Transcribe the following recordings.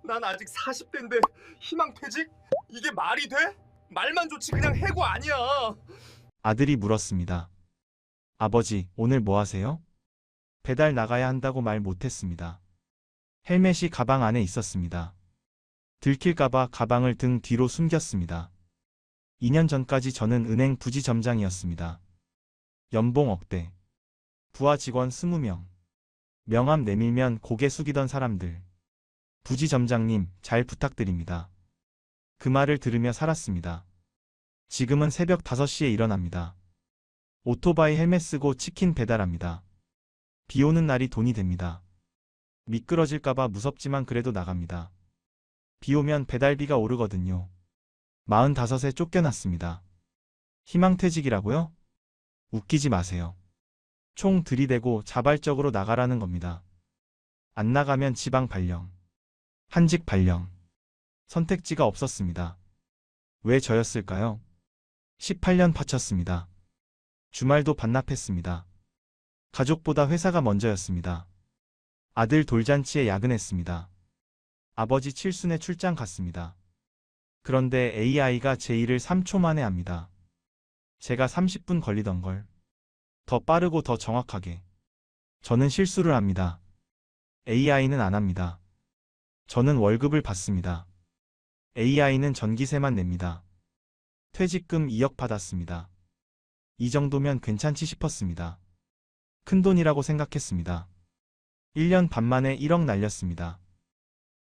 난 아직 40대인데 희망퇴직? 이게 말이 돼? 말만 좋지 그냥 해고 아니야. 아들이 물었습니다. 아버지, 오늘 뭐 하세요? 배달 나가야 한다고 말 못했습니다. 헬멧이 가방 안에 있었습니다. 들킬까봐 가방을 등 뒤로 숨겼습니다. 2년 전까지 저는 은행 부지점장이었습니다. 연봉 억대. 부하 직원 20명. 명함 내밀면 고개 숙이던 사람들. 부지점장님, 잘 부탁드립니다. 그 말을 들으며 살았습니다. 지금은 새벽 5시에 일어납니다. 오토바이 헬멧 쓰고 치킨 배달합니다. 비 오는 날이 돈이 됩니다. 미끄러질까봐 무섭지만 그래도 나갑니다. 비 오면 배달비가 오르거든요. 45에 쫓겨났습니다. 희망퇴직이라고요? 웃기지 마세요. 총 들이대고 자발적으로 나가라는 겁니다. 안 나가면 지방 발령. 한직 발령. 선택지가 없었습니다. 왜 저였을까요? 18년 바쳤습니다. 주말도 반납했습니다. 가족보다 회사가 먼저였습니다. 아들 돌잔치에 야근했습니다. 아버지 칠순에 출장 갔습니다. 그런데 AI가 제 일을 3초 만에 합니다. 제가 30분 걸리던 걸 더 빠르고 더 정확하게. 저는 실수를 합니다. AI는 안 합니다. 저는 월급을 받습니다. AI는 전기세만 냅니다. 퇴직금 2억 받았습니다. 이 정도면 괜찮지 싶었습니다. 큰돈이라고 생각했습니다. 1년 반 만에 1억 날렸습니다.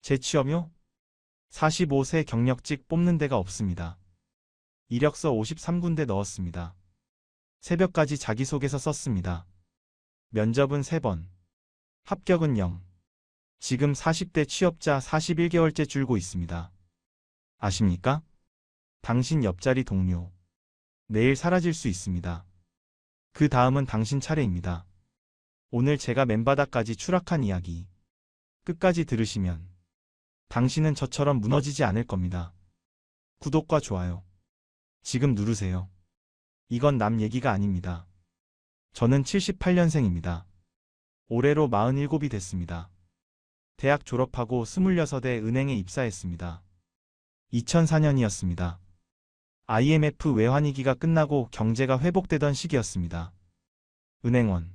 재취업요? 45세 경력직 뽑는 데가 없습니다. 이력서 53군데 넣었습니다. 새벽까지 자기소개서 썼습니다. 면접은 3번. 합격은 0. 지금 40대 취업자 41개월째 줄고 있습니다. 아십니까? 당신 옆자리 동료. 내일 사라질 수 있습니다. 그 다음은 당신 차례입니다. 오늘 제가 맨바닥까지 추락한 이야기. 끝까지 들으시면 당신은 저처럼 무너지지 않을 겁니다. 구독과 좋아요. 지금 누르세요. 이건 남 얘기가 아닙니다. 저는 78년생입니다. 올해로 47이 됐습니다. 대학 졸업하고 26에 은행에 입사했습니다. 2004년이었습니다. IMF 외환위기가 끝나고 경제가 회복되던 시기였습니다. 은행원.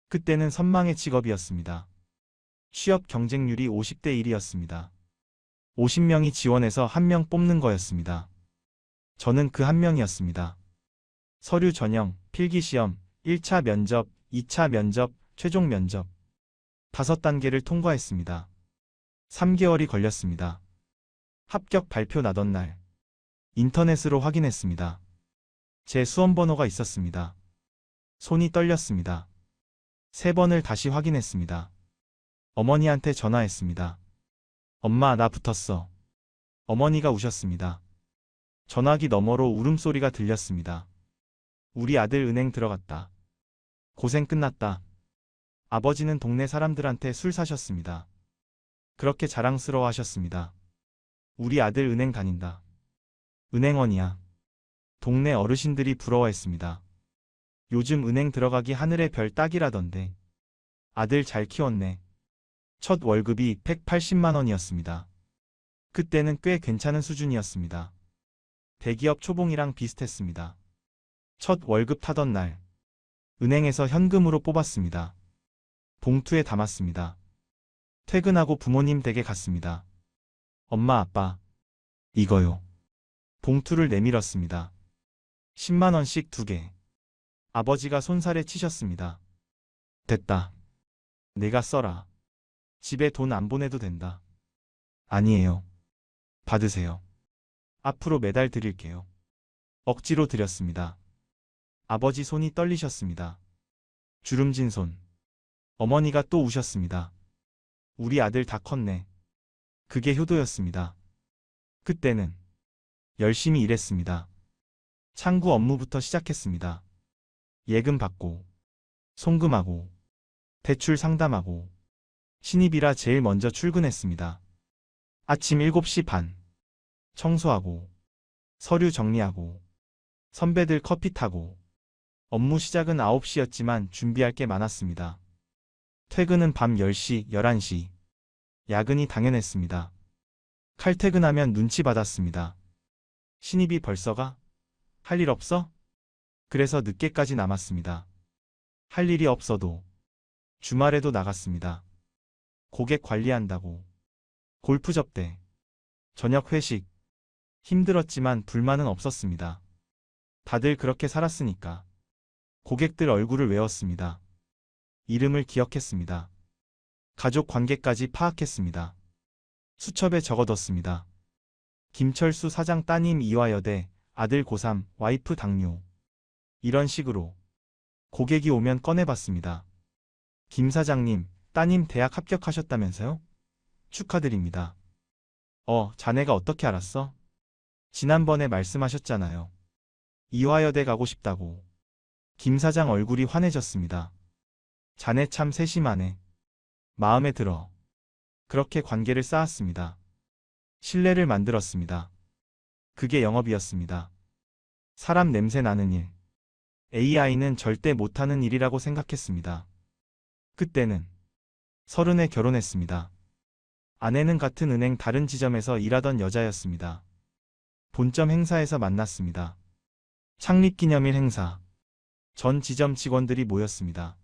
그때는 선망의 직업이었습니다. 취업 경쟁률이 50대 1이었습니다. 50명이 지원해서 1명 뽑는 거였습니다. 저는 그 1명이었습니다. 서류 전형, 필기시험, 1차 면접, 2차 면접, 최종 면접. 5단계를 통과했습니다. 3개월이 걸렸습니다. 합격 발표 나던 날 인터넷으로 확인했습니다. 제 수험번호가 있었습니다. 손이 떨렸습니다. 3번을 다시 확인했습니다. 어머니한테 전화했습니다. 엄마, 나 붙었어. 어머니가 우셨습니다. 전화기 너머로 울음소리가 들렸습니다. 우리 아들 은행 들어갔다. 고생 끝났다. 아버지는 동네 사람들한테 술 사셨습니다. 그렇게 자랑스러워 하셨습니다. 우리 아들 은행 다닌다. 은행원이야. 동네 어르신들이 부러워했습니다. 요즘 은행 들어가기 하늘의 별 따기라던데. 아들 잘 키웠네. 첫 월급이 180만 원이었습니다. 그때는 꽤 괜찮은 수준이었습니다. 대기업 초봉이랑 비슷했습니다. 첫 월급 타던 날 은행에서 현금으로 뽑았습니다. 봉투에 담았습니다. 퇴근하고 부모님 댁에 갔습니다. 엄마, 아빠, 이거요. 봉투를 내밀었습니다. 10만 원씩 2개. 아버지가 손살에 치셨습니다. 됐다. 내가 써라. 집에 돈 안 보내도 된다. 아니에요. 받으세요. 앞으로 매달 드릴게요. 억지로 드렸습니다. 아버지 손이 떨리셨습니다. 주름진 손. 어머니가 또 우셨습니다. 우리 아들 다 컸네. 그게 효도였습니다. 그때는 열심히 일했습니다. 창구 업무부터 시작했습니다. 예금 받고, 송금하고, 대출 상담하고, 신입이라 제일 먼저 출근했습니다. 아침 7시 반. 청소하고, 서류 정리하고, 선배들 커피 타고, 업무 시작은 9시였지만 준비할 게 많았습니다. 퇴근은 밤 10시, 11시. 야근이 당연했습니다. 칼퇴근하면 눈치 받았습니다. 신입이 벌써 가? 할 일 없어? 그래서 늦게까지 남았습니다. 할 일이 없어도 주말에도 나갔습니다. 고객 관리한다고. 골프 접대, 저녁 회식. 힘들었지만 불만은 없었습니다. 다들 그렇게 살았으니까. 고객들 얼굴을 외웠습니다. 이름을 기억했습니다. 가족 관계까지 파악했습니다. 수첩에 적어뒀습니다. 김철수 사장 따님 이화여대, 아들 고3, 와이프 당뇨. 이런 식으로 고객이 오면 꺼내봤습니다. 김 사장님, 따님 대학 합격하셨다면서요? 축하드립니다. 자네가 어떻게 알았어? 지난번에 말씀하셨잖아요. 이화여대 가고 싶다고. 김 사장 얼굴이 환해졌습니다. 자네 참 세심하네. 마음에 들어. 그렇게 관계를 쌓았습니다. 신뢰를 만들었습니다. 그게 영업이었습니다. 사람 냄새 나는 일. AI는 절대 못하는 일이라고 생각했습니다. 그때는 30에 결혼했습니다. 아내는 같은 은행 다른 지점에서 일하던 여자였습니다. 본점 행사에서 만났습니다. 창립기념일 행사. 전 지점 직원들이 모였습니다.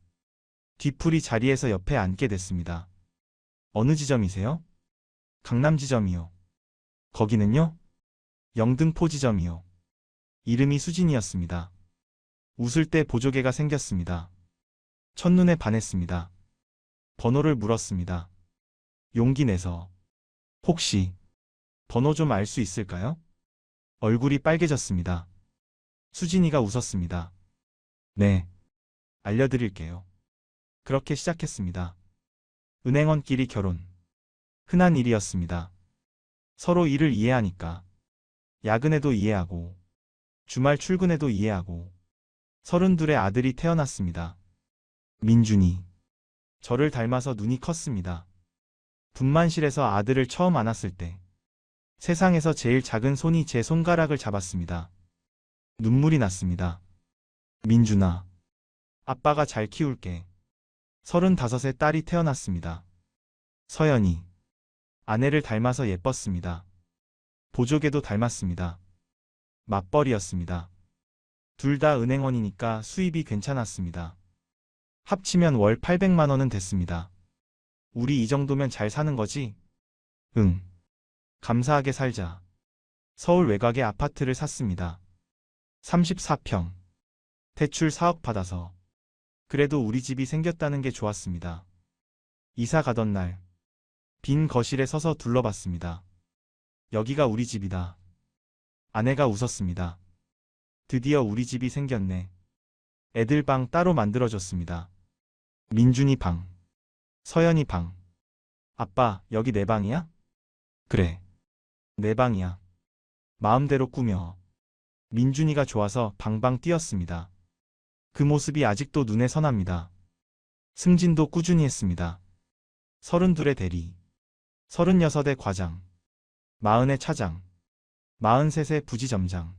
뒤풀이 자리에서 옆에 앉게 됐습니다. 어느 지점이세요? 강남 지점이요. 거기는요? 영등포 지점이요. 이름이 수진이었습니다. 웃을 때 보조개가 생겼습니다. 첫눈에 반했습니다. 번호를 물었습니다. 용기 내서. 혹시 번호 좀 알 수 있을까요? 얼굴이 빨개졌습니다. 수진이가 웃었습니다. 네, 알려드릴게요. 그렇게 시작했습니다. 은행원끼리 결혼. 흔한 일이었습니다. 서로 일을 이해하니까. 야근에도 이해하고, 주말 출근에도 이해하고. 32의 아들이 태어났습니다. 민준이. 저를 닮아서 눈이 컸습니다. 분만실에서 아들을 처음 안았을 때 세상에서 제일 작은 손이 제 손가락을 잡았습니다. 눈물이 났습니다. 민준아, 아빠가 잘 키울게. 35의 딸이 태어났습니다. 서연이. 아내를 닮아서 예뻤습니다. 보조개도 닮았습니다. 맞벌이였습니다. 둘 다 은행원이니까 수입이 괜찮았습니다. 합치면 월 800만 원은 됐습니다. 우리 이 정도면 잘 사는 거지? 응. 감사하게 살자. 서울 외곽에 아파트를 샀습니다. 34평. 대출 4억 받아서. 그래도 우리 집이 생겼다는 게 좋았습니다. 이사 가던 날, 빈 거실에 서서 둘러봤습니다. 여기가 우리 집이다. 아내가 웃었습니다. 드디어 우리 집이 생겼네. 애들 방 따로 만들어줬습니다. 민준이 방, 서연이 방. 아빠, 여기 내 방이야? 그래. 내 방이야. 마음대로 꾸며. 민준이가 좋아서 방방 뛰었습니다. 그 모습이 아직도 눈에 선합니다. 승진도 꾸준히 했습니다. 32의 대리, 36의 과장, 40의 차장, 43의 부지점장.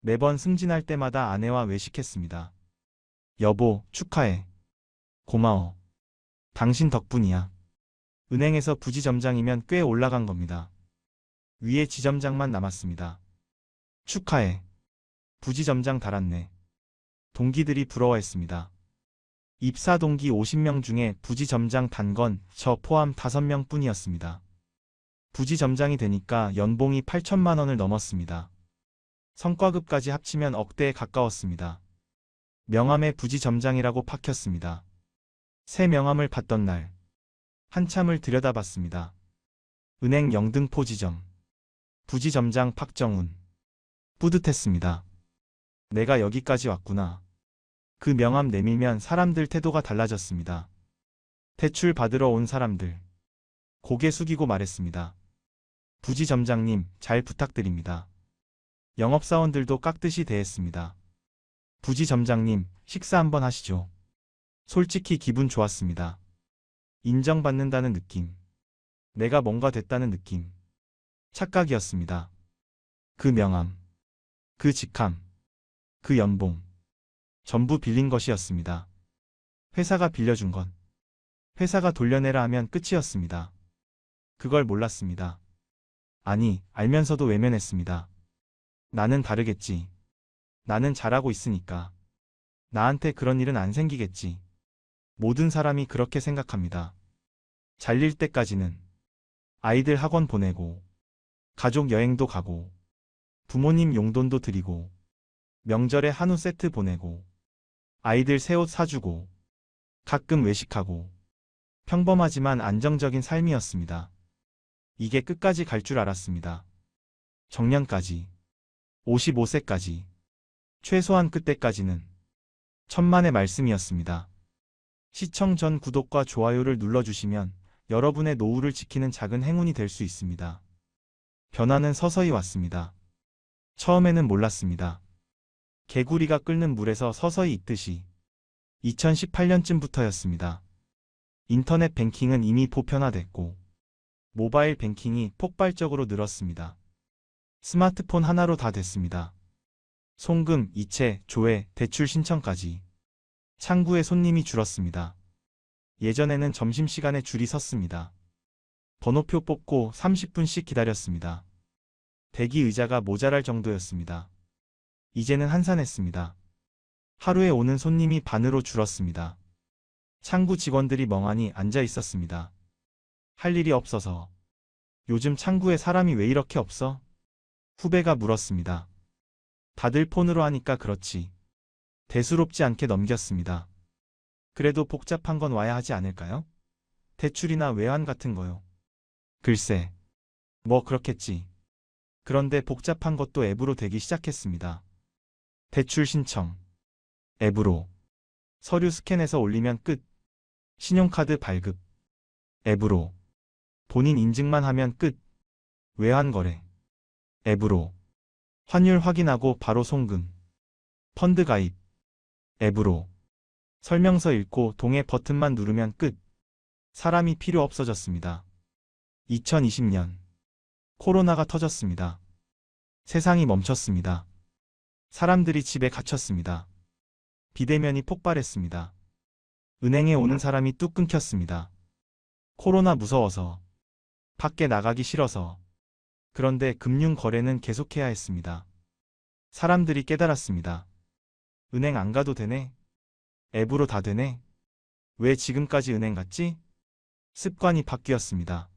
매번 승진할 때마다 아내와 외식했습니다. 여보, 축하해. 고마워. 당신 덕분이야. 은행에서 부지점장이면 꽤 올라간 겁니다. 위에 지점장만 남았습니다. 축하해. 부지점장 달았네. 동기들이 부러워했습니다. 입사 동기 50명 중에 부지점장 단 건 저 포함 5명 뿐이었습니다. 부지점장이 되니까 연봉이 8천만 원을 넘었습니다. 성과급까지 합치면 억대에 가까웠습니다. 명함에 부지점장이라고 박혔습니다. 새 명함을 받던 날, 한참을 들여다봤습니다. 은행 영등포 지점. 부지점장 박정훈. 뿌듯했습니다. 내가 여기까지 왔구나. 그 명함 내밀면 사람들 태도가 달라졌습니다. 대출 받으러 온 사람들. 고개 숙이고 말했습니다. 부지점장님, 잘 부탁드립니다. 영업사원들도 깍듯이 대했습니다. 부지점장님, 식사 한번 하시죠. 솔직히 기분 좋았습니다. 인정받는다는 느낌. 내가 뭔가 됐다는 느낌. 착각이었습니다. 그 명함, 그 직함, 그 연봉. 전부 빌린 것이었습니다. 회사가 빌려준 건 회사가 돌려내라 하면 끝이었습니다. 그걸 몰랐습니다. 아니, 알면서도 외면했습니다. 나는 다르겠지. 나는 잘하고 있으니까. 나한테 그런 일은 안 생기겠지. 모든 사람이 그렇게 생각합니다. 잘릴 때까지는 아이들 학원 보내고, 가족 여행도 가고, 부모님 용돈도 드리고, 명절에 한우 세트 보내고, 아이들 새 옷 사주고, 가끔 외식하고, 평범하지만 안정적인 삶이었습니다. 이게 끝까지 갈 줄 알았습니다. 정년까지, 55세까지, 최소한 그때까지는 천만의 말씀이었습니다. 시청 전 구독과 좋아요를 눌러주시면 여러분의 노후를 지키는 작은 행운이 될 수 있습니다. 변화는 서서히 왔습니다. 처음에는 몰랐습니다. 개구리가 끓는 물에서 서서히 익듯이 2018년쯤부터였습니다. 인터넷 뱅킹은 이미 보편화됐고 모바일 뱅킹이 폭발적으로 늘었습니다. 스마트폰 하나로 다 됐습니다. 송금, 이체, 조회, 대출 신청까지. 창구에 손님이 줄었습니다. 예전에는 점심시간에 줄이 섰습니다. 번호표 뽑고 30분씩 기다렸습니다. 대기 의자가 모자랄 정도였습니다. 이제는 한산했습니다. 하루에 오는 손님이 반으로 줄었습니다. 창구 직원들이 멍하니 앉아 있었습니다. 할 일이 없어서. 요즘 창구에 사람이 왜 이렇게 없어? 후배가 물었습니다. 다들 폰으로 하니까 그렇지. 대수롭지 않게 넘겼습니다. 그래도 복잡한 건 와야 하지 않을까요? 대출이나 외환 같은 거요. 글쎄, 뭐 그렇겠지. 그런데 복잡한 것도 앱으로 되기 시작했습니다. 대출 신청. 앱으로. 서류 스캔해서 올리면 끝. 신용카드 발급. 앱으로. 본인 인증만 하면 끝. 외환 거래. 앱으로. 환율 확인하고 바로 송금. 펀드 가입. 앱으로. 설명서 읽고 동의 버튼만 누르면 끝. 사람이 필요 없어졌습니다. 2020년. 코로나가 터졌습니다. 세상이 멈췄습니다. 사람들이 집에 갇혔습니다. 비대면이 폭발했습니다. 은행에 오는 사람이 뚝 끊겼습니다. 코로나 무서워서. 밖에 나가기 싫어서. 그런데 금융 거래는 계속해야 했습니다. 사람들이 깨달았습니다. 은행 안 가도 되네? 앱으로 다 되네? 왜 지금까지 은행 갔지? 습관이 바뀌었습니다.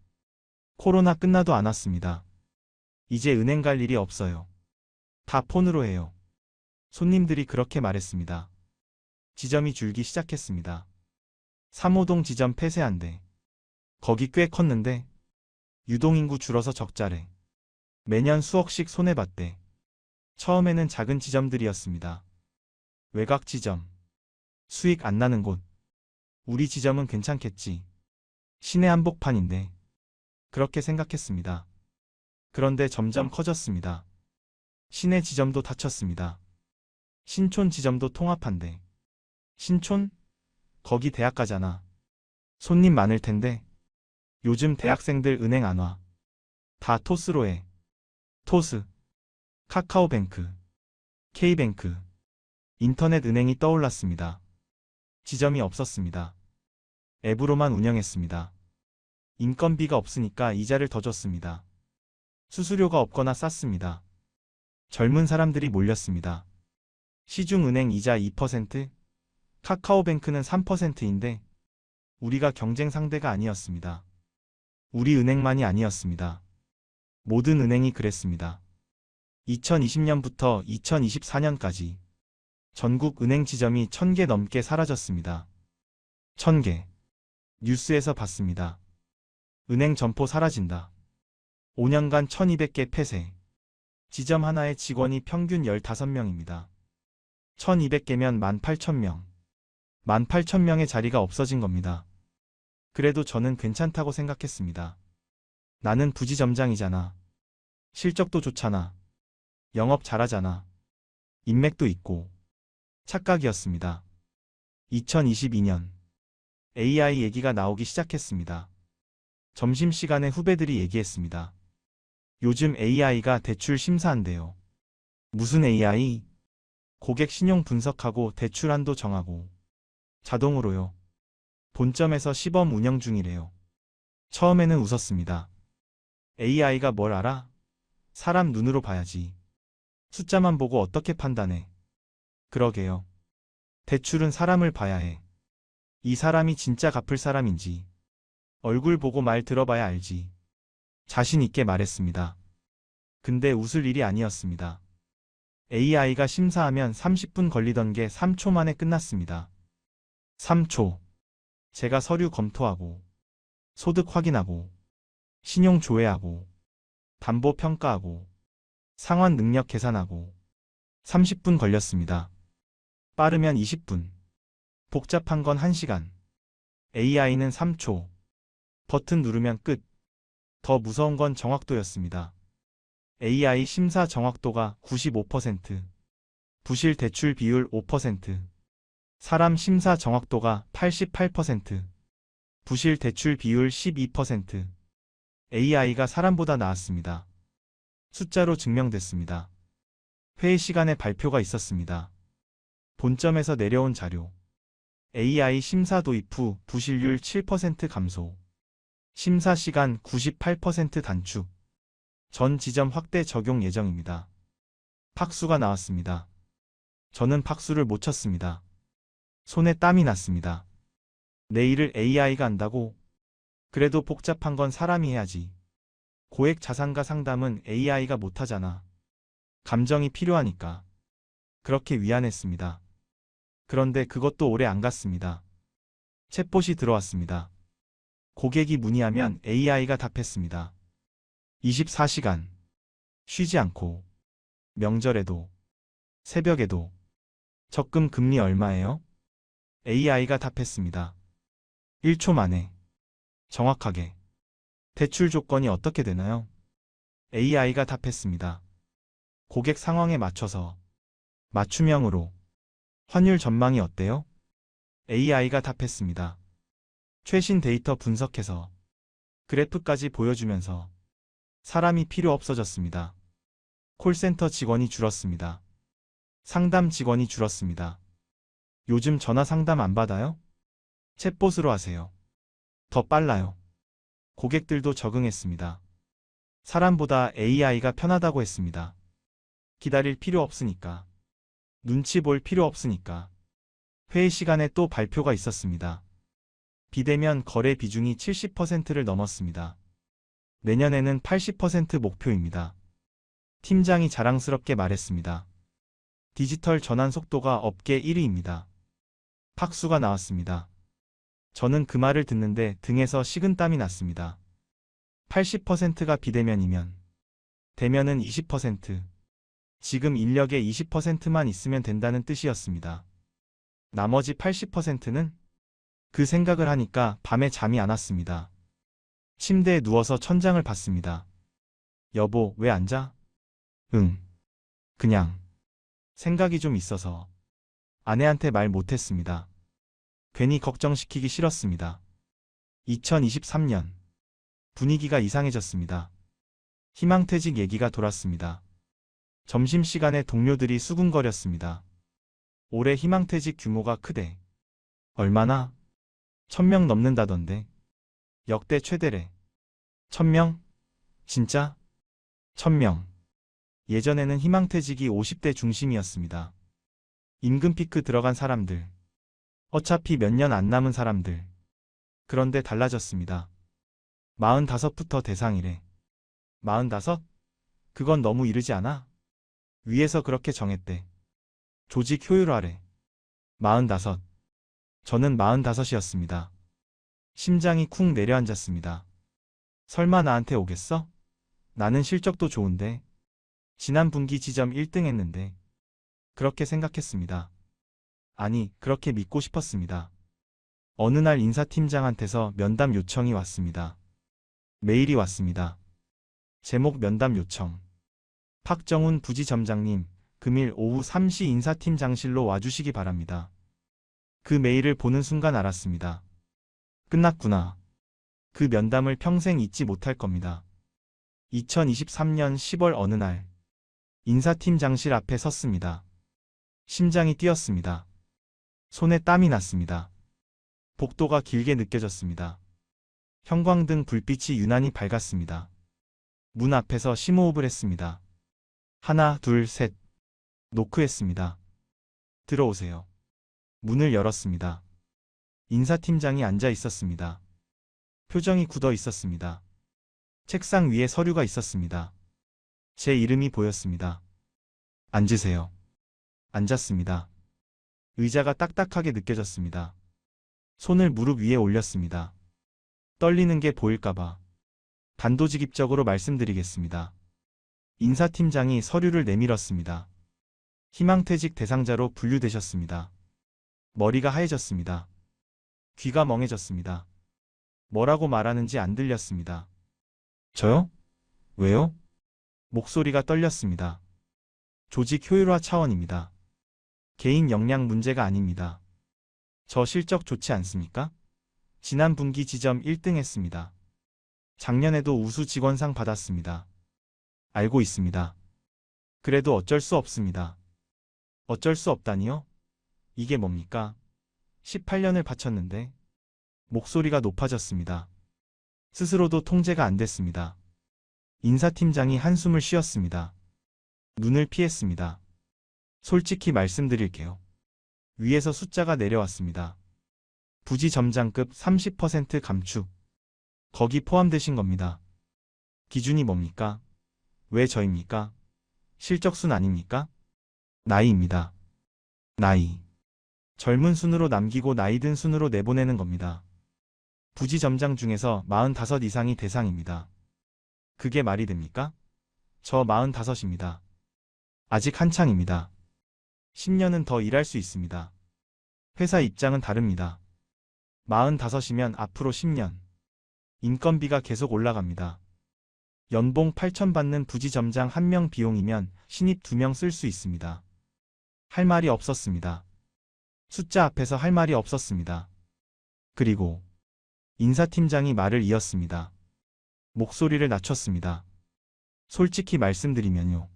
코로나 끝나도 안 왔습니다. 이제 은행 갈 일이 없어요. 다 폰으로 해요. 손님들이 그렇게 말했습니다. 지점이 줄기 시작했습니다. 3호동 지점 폐쇄한대. 거기 꽤 컸는데 유동인구 줄어서 적자래. 매년 수억씩 손해봤대. 처음에는 작은 지점들이었습니다. 외곽 지점. 수익 안 나는 곳. 우리 지점은 괜찮겠지. 시내 한복판인데. 그렇게 생각했습니다. 그런데 점점 커졌습니다. 시내 지점도 닫혔습니다. 신촌 지점도 통합한대. 신촌? 거기 대학 가잖아. 손님 많을 텐데. 요즘 대학생들 은행 안 와. 다 토스로 해. 토스. 카카오뱅크. K뱅크. 인터넷 은행이 떠올랐습니다. 지점이 없었습니다. 앱으로만 운영했습니다. 인건비가 없으니까 이자를 더 줬습니다. 수수료가 없거나 쌌습니다. 젊은 사람들이 몰렸습니다. 시중은행 이자 2%, 카카오뱅크는 3%인데 우리가 경쟁 상대가 아니었습니다. 우리 은행만이 아니었습니다. 모든 은행이 그랬습니다. 2020년부터 2024년까지 전국 은행 지점이 1000개 넘게 사라졌습니다. 1000개. 뉴스에서 봤습니다. 은행 점포 사라진다. 5년간 1200개 폐쇄. 지점 하나에 직원이 평균 15명입니다. 1200개면 18,000명. 18,000명의 자리가 없어진 겁니다. 그래도 저는 괜찮다고 생각했습니다. 나는 부지점장이잖아. 실적도 좋잖아. 영업 잘하잖아. 인맥도 있고. 착각이었습니다. 2022년. AI 얘기가 나오기 시작했습니다. 점심시간에 후배들이 얘기했습니다. 요즘 AI가 대출 심사한대요. 무슨 AI? 고객 신용 분석하고 대출 한도 정하고. 자동으로요. 본점에서 시범 운영 중이래요. 처음에는 웃었습니다. AI가 뭘 알아? 사람 눈으로 봐야지. 숫자만 보고 어떻게 판단해? 그러게요. 대출은 사람을 봐야 해. 이 사람이 진짜 갚을 사람인지. 얼굴 보고 말 들어봐야 알지. 자신 있게 말했습니다. 근데 웃을 일이 아니었습니다. AI가 심사하면 30분 걸리던 게 3초 만에 끝났습니다. 3초. 제가 서류 검토하고, 소득 확인하고, 신용 조회하고, 담보 평가하고, 상환 능력 계산하고, 30분 걸렸습니다. 빠르면 20분. 복잡한 건 1시간. AI는 3초. 버튼 누르면 끝. 더 무서운 건 정확도였습니다. AI 심사 정확도가 95%, 부실 대출 비율 5%, 사람 심사 정확도가 88%, 부실 대출 비율 12%. AI가 사람보다 나았습니다. 숫자로 증명됐습니다. 회의 시간에 발표가 있었습니다. 본점에서 내려온 자료. AI 심사 도입 후 부실률 7% 감소. 심사 시간 98% 단축. 전 지점 확대 적용 예정입니다. 박수가 나왔습니다. 저는 박수를 못 쳤습니다. 손에 땀이 났습니다. 내 일을 AI가 한다고? 그래도 복잡한 건 사람이 해야지. 고액 자산가 상담은 AI가 못하잖아. 감정이 필요하니까. 그렇게 위안했습니다. 그런데 그것도 오래 안 갔습니다. 챗봇이 들어왔습니다. 고객이 문의하면 AI가 답했습니다. 24시간. 쉬지 않고. 명절에도. 새벽에도. 적금 금리 얼마예요? AI가 답했습니다. 1초 만에. 정확하게. 대출 조건이 어떻게 되나요? AI가 답했습니다. 고객 상황에 맞춰서. 맞춤형으로. 환율 전망이 어때요? AI가 답했습니다. 최신 데이터 분석해서. 그래프까지 보여주면서. 사람이 필요 없어졌습니다. 콜센터 직원이 줄었습니다. 상담 직원이 줄었습니다. 요즘 전화 상담 안 받아요? 챗봇으로 하세요. 더 빨라요. 고객들도 적응했습니다. 사람보다 AI가 편하다고 했습니다. 기다릴 필요 없으니까. 눈치 볼 필요 없으니까. 회의 시간에 또 발표가 있었습니다. 비대면 거래 비중이 70%를 넘었습니다. 내년에는 80% 목표입니다. 팀장이 자랑스럽게 말했습니다. 디지털 전환 속도가 업계 1위입니다. 박수가 나왔습니다. 저는 그 말을 듣는데 등에서 식은땀이 났습니다. 80%가 비대면이면 대면은 20%. 지금 인력의 20%만 있으면 된다는 뜻이었습니다. 나머지 80%는? 그 생각을 하니까 밤에 잠이 안 왔습니다. 침대에 누워서 천장을 봤습니다. 여보, 왜 안 자? 응. 그냥. 생각이 좀 있어서. 아내한테 말 못했습니다. 괜히 걱정시키기 싫었습니다. 2023년. 분위기가 이상해졌습니다. 희망퇴직 얘기가 돌았습니다. 점심시간에 동료들이 수군거렸습니다. 올해 희망퇴직 규모가 크대. 얼마나? 1000명 넘는다던데. 역대 최대래. 1000명? 진짜? 1000명. 예전에는 희망퇴직이 50대 중심이었습니다. 임금 피크 들어간 사람들. 어차피 몇 년 안 남은 사람들. 그런데 달라졌습니다. 45부터 대상이래. 45? 그건 너무 이르지 않아? 위에서 그렇게 정했대. 조직 효율화래. 45. 저는 45이었습니다. 심장이 쿵 내려앉았습니다. 설마 나한테 오겠어? 나는 실적도 좋은데. 지난 분기 지점 1등 했는데. 그렇게 생각했습니다. 아니, 그렇게 믿고 싶었습니다. 어느 날 인사팀장한테서 면담 요청이 왔습니다. 메일이 왔습니다. 제목 면담 요청. 박정훈 부지점장님, 금일 오후 3시 인사팀장실로 와주시기 바랍니다. 그 메일을 보는 순간 알았습니다. 끝났구나. 그 면담을 평생 잊지 못할 겁니다. 2023년 10월 어느 날 인사팀장실 앞에 섰습니다. 심장이 뛰었습니다. 손에 땀이 났습니다. 복도가 길게 느껴졌습니다. 형광등 불빛이 유난히 밝았습니다. 문 앞에서 심호흡을 했습니다. 하나, 둘, 셋. 노크했습니다. 들어오세요. 문을 열었습니다. 인사팀장이 앉아 있었습니다. 표정이 굳어 있었습니다. 책상 위에 서류가 있었습니다. 제 이름이 보였습니다. 앉으세요. 앉았습니다. 의자가 딱딱하게 느껴졌습니다. 손을 무릎 위에 올렸습니다. 떨리는 게 보일까봐 단도직입적으로 말씀드리겠습니다. 인사팀장이 서류를 내밀었습니다. 희망퇴직 대상자로 분류되셨습니다. 머리가 하얘졌습니다. 귀가 멍해졌습니다. 뭐라고 말하는지 안 들렸습니다. 저요? 왜요? 목소리가 떨렸습니다. 조직 효율화 차원입니다. 개인 역량 문제가 아닙니다. 저 실적 좋지 않습니까? 지난 분기 지점 1등 했습니다. 작년에도 우수 직원상 받았습니다. 알고 있습니다. 그래도 어쩔 수 없습니다. 어쩔 수 없다니요? 이게 뭡니까? 18년을 바쳤는데. 목소리가 높아졌습니다. 스스로도 통제가 안 됐습니다. 인사팀장이 한숨을 쉬었습니다. 눈을 피했습니다. 솔직히 말씀드릴게요. 위에서 숫자가 내려왔습니다. 부지 점장급 30% 감축. 거기 포함되신 겁니다. 기준이 뭡니까? 왜 저입니까? 실적순 아닙니까? 나이입니다. 나이. 젊은 순으로 남기고 나이 든 순으로 내보내는 겁니다. 부지 점장 중에서 45 이상이 대상입니다. 그게 말이 됩니까? 저 45입니다. 아직 한창입니다. 10년은 더 일할 수 있습니다. 회사 입장은 다릅니다. 45이면 앞으로 10년. 인건비가 계속 올라갑니다. 연봉 8천 받는 부지 점장 1명 비용이면 신입 2명 쓸 수 있습니다. 할 말이 없었습니다. 숫자 앞에서 할 말이 없었습니다. 그리고 인사팀장이 말을 이었습니다. 목소리를 낮췄습니다. 솔직히 말씀드리면요.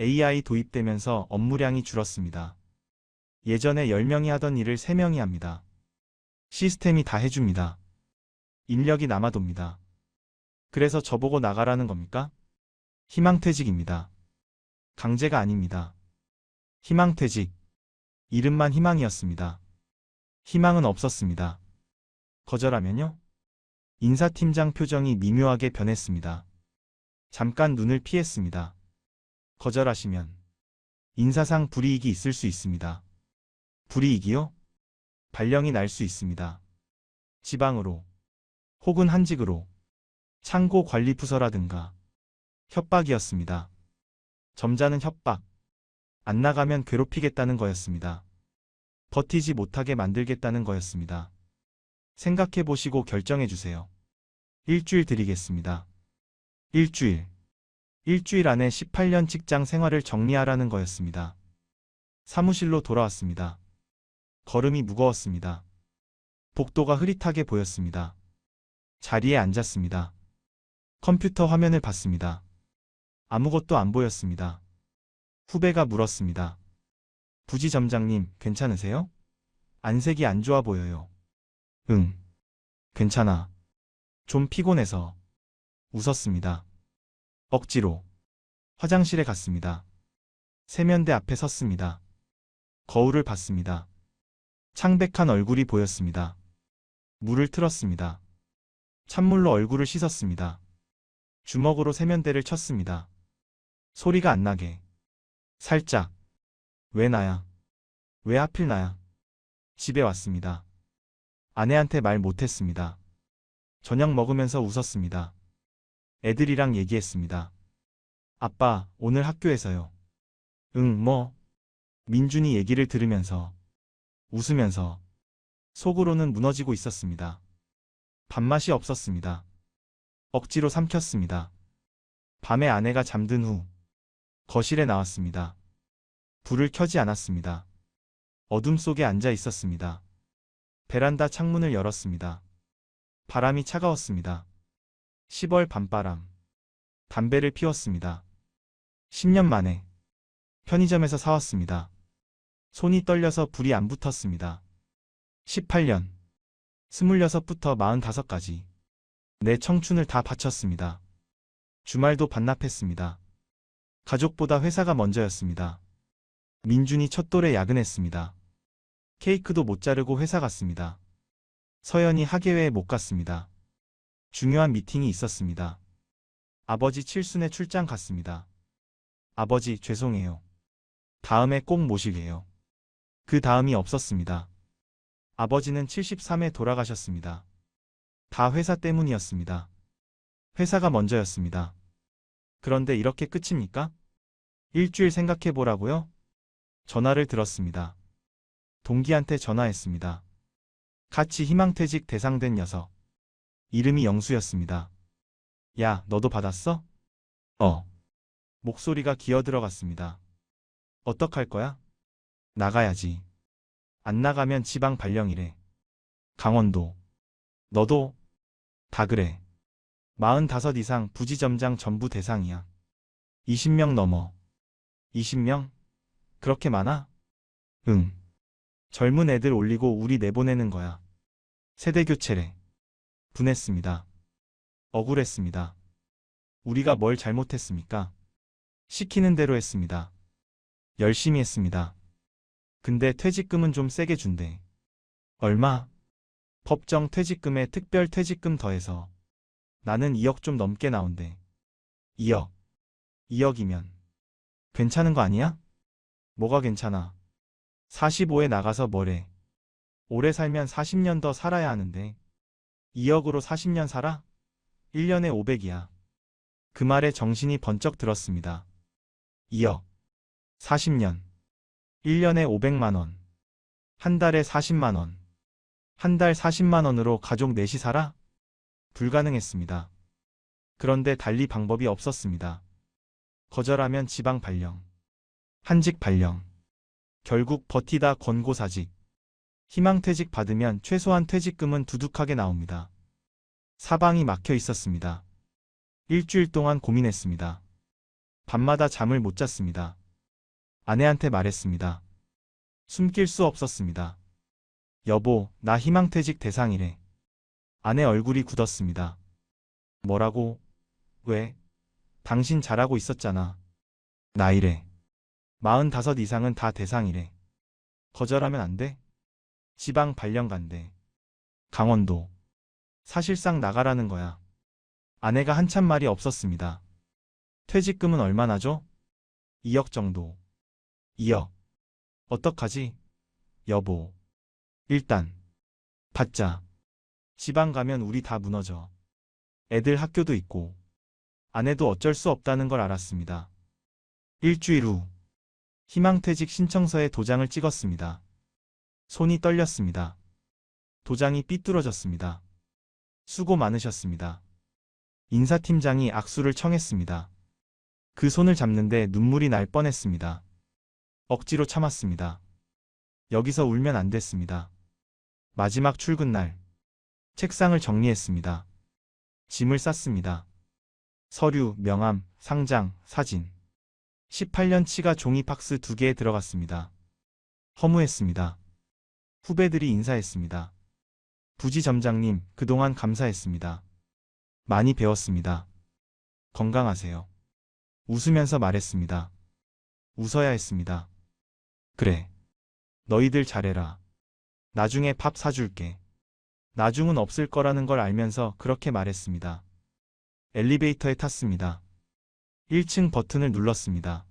AI 도입되면서 업무량이 줄었습니다. 예전에 10명이 하던 일을 3명이 합니다. 시스템이 다 해줍니다. 인력이 남아돕니다. 그래서 저보고 나가라는 겁니까? 희망퇴직입니다. 강제가 아닙니다. 희망퇴직. 이름만 희망이었습니다. 희망은 없었습니다. 거절하면요? 인사팀장 표정이 미묘하게 변했습니다. 잠깐 눈을 피했습니다. 거절하시면 인사상 불이익이 있을 수 있습니다. 불이익이요? 발령이 날 수 있습니다. 지방으로 혹은 한직으로 창고 관리 부서라든가 협박이었습니다. 점자는 협박. 안 나가면 괴롭히겠다는 거였습니다. 버티지 못하게 만들겠다는 거였습니다. 생각해 보시고 결정해 주세요. 일주일 드리겠습니다. 일주일. 일주일 안에 18년 직장 생활을 정리하라는 거였습니다. 사무실로 돌아왔습니다. 걸음이 무거웠습니다. 복도가 흐릿하게 보였습니다. 자리에 앉았습니다. 컴퓨터 화면을 봤습니다. 아무것도 안 보였습니다. 후배가 물었습니다. 부지 점장님, 괜찮으세요? 안색이 안 좋아 보여요. 응. 괜찮아. 좀 피곤해서. 웃었습니다. 억지로. 화장실에 갔습니다. 세면대 앞에 섰습니다. 거울을 봤습니다. 창백한 얼굴이 보였습니다. 물을 틀었습니다. 찬물로 얼굴을 씻었습니다. 주먹으로 세면대를 쳤습니다. 소리가 안 나게. 살짝. 왜 나야? 왜 하필 나야? 집에 왔습니다. 아내한테 말 못했습니다. 저녁 먹으면서 웃었습니다. 애들이랑 얘기했습니다. 아빠, 오늘 학교에서요. 응, 뭐? 민준이 얘기를 들으면서 웃으면서 속으로는 무너지고 있었습니다. 밥맛이 없었습니다. 억지로 삼켰습니다. 밤에 아내가 잠든 후 거실에 나왔습니다. 불을 켜지 않았습니다. 어둠 속에 앉아 있었습니다. 베란다 창문을 열었습니다. 바람이 차가웠습니다. 10월 밤바람. 담배를 피웠습니다. 10년 만에 편의점에서 사왔습니다. 손이 떨려서 불이 안 붙었습니다. 18년. 26부터 45까지. 내 청춘을 다 바쳤습니다. 주말도 반납했습니다. 가족보다 회사가 먼저였습니다. 민준이 첫 돌에 야근했습니다. 케이크도 못 자르고 회사 갔습니다. 서연이 학예회에 못 갔습니다. 중요한 미팅이 있었습니다. 아버지 칠순에 출장 갔습니다. 아버지 죄송해요. 다음에 꼭 모실게요. 그 다음이 없었습니다. 아버지는 73에 돌아가셨습니다. 다 회사 때문이었습니다. 회사가 먼저였습니다. 그런데 이렇게 끝입니까? 일주일 생각해 보라고요? 전화를 들었습니다. 동기한테 전화했습니다. 같이 희망퇴직 대상된 녀석. 이름이 영수였습니다. 야, 너도 받았어? 목소리가 기어들어갔습니다. 어떡할 거야? 나가야지. 안 나가면 지방 발령이래. 강원도. 너도? 다 그래. 45 이상 부지점장 전부 대상이야. 20명 넘어. 20명? 그렇게 많아? 응. 젊은 애들 올리고 우리 내보내는 거야. 세대교체래. 분했습니다. 억울했습니다. 우리가 뭘 잘못했습니까? 시키는 대로 했습니다. 열심히 했습니다. 근데 퇴직금은 좀 세게 준대. 얼마? 법정 퇴직금에 특별 퇴직금 더해서 나는 2억 좀 넘게 나온대. 2억. 2억이면 괜찮은 거 아니야? 뭐가 괜찮아? 45에 나가서 뭐래? 오래 살면 40년 더 살아야 하는데 2억으로 40년 살아? 1년에 500이야. 그 말에 정신이 번쩍 들었습니다. 2억. 40년. 1년에 500만 원. 한 달에 40만 원. 한 달 40만 원으로 가족 넷이 살아? 불가능했습니다. 그런데 달리 방법이 없었습니다. 거절하면 지방 발령. 한직 발령. 결국 버티다 권고사직. 희망퇴직 받으면 최소한 퇴직금은 두둑하게 나옵니다. 사방이 막혀 있었습니다. 일주일 동안 고민했습니다. 밤마다 잠을 못 잤습니다. 아내한테 말했습니다. 숨길 수 없었습니다. 여보, 나 희망퇴직 대상이래. 아내 얼굴이 굳었습니다. 뭐라고? 왜? 당신 잘하고 있었잖아. 나이래. 45 이상은 다 대상이래. 거절하면 안 돼? 지방 발령 간대. 강원도. 사실상 나가라는 거야. 아내가 한참 말이 없었습니다. 퇴직금은 얼마나 줘? 2억 정도. 2억. 어떡하지? 여보. 일단 받자. 지방 가면 우리 다 무너져. 애들 학교도 있고. 아내도 어쩔 수 없다는 걸 알았습니다. 일주일 후 희망퇴직 신청서에 도장을 찍었습니다. 손이 떨렸습니다. 도장이 삐뚤어졌습니다. 수고 많으셨습니다. 인사팀장이 악수를 청했습니다. 그 손을 잡는데 눈물이 날 뻔했습니다. 억지로 참았습니다. 여기서 울면 안 됐습니다. 마지막 출근 날 책상을 정리했습니다. 짐을 쌌습니다. 서류, 명함, 상장, 사진. 18년 치가 종이 박스 2개에 들어갔습니다. 허무했습니다. 후배들이 인사했습니다. 부지점장님, 그동안 감사했습니다. 많이 배웠습니다. 건강하세요. 웃으면서 말했습니다. 웃어야 했습니다. 그래. 너희들 잘해라. 나중에 밥 사줄게. 나중은 없을 거라는 걸 알면서 그렇게 말했습니다. 엘리베이터에 탔습니다. 1층 버튼을 눌렀습니다.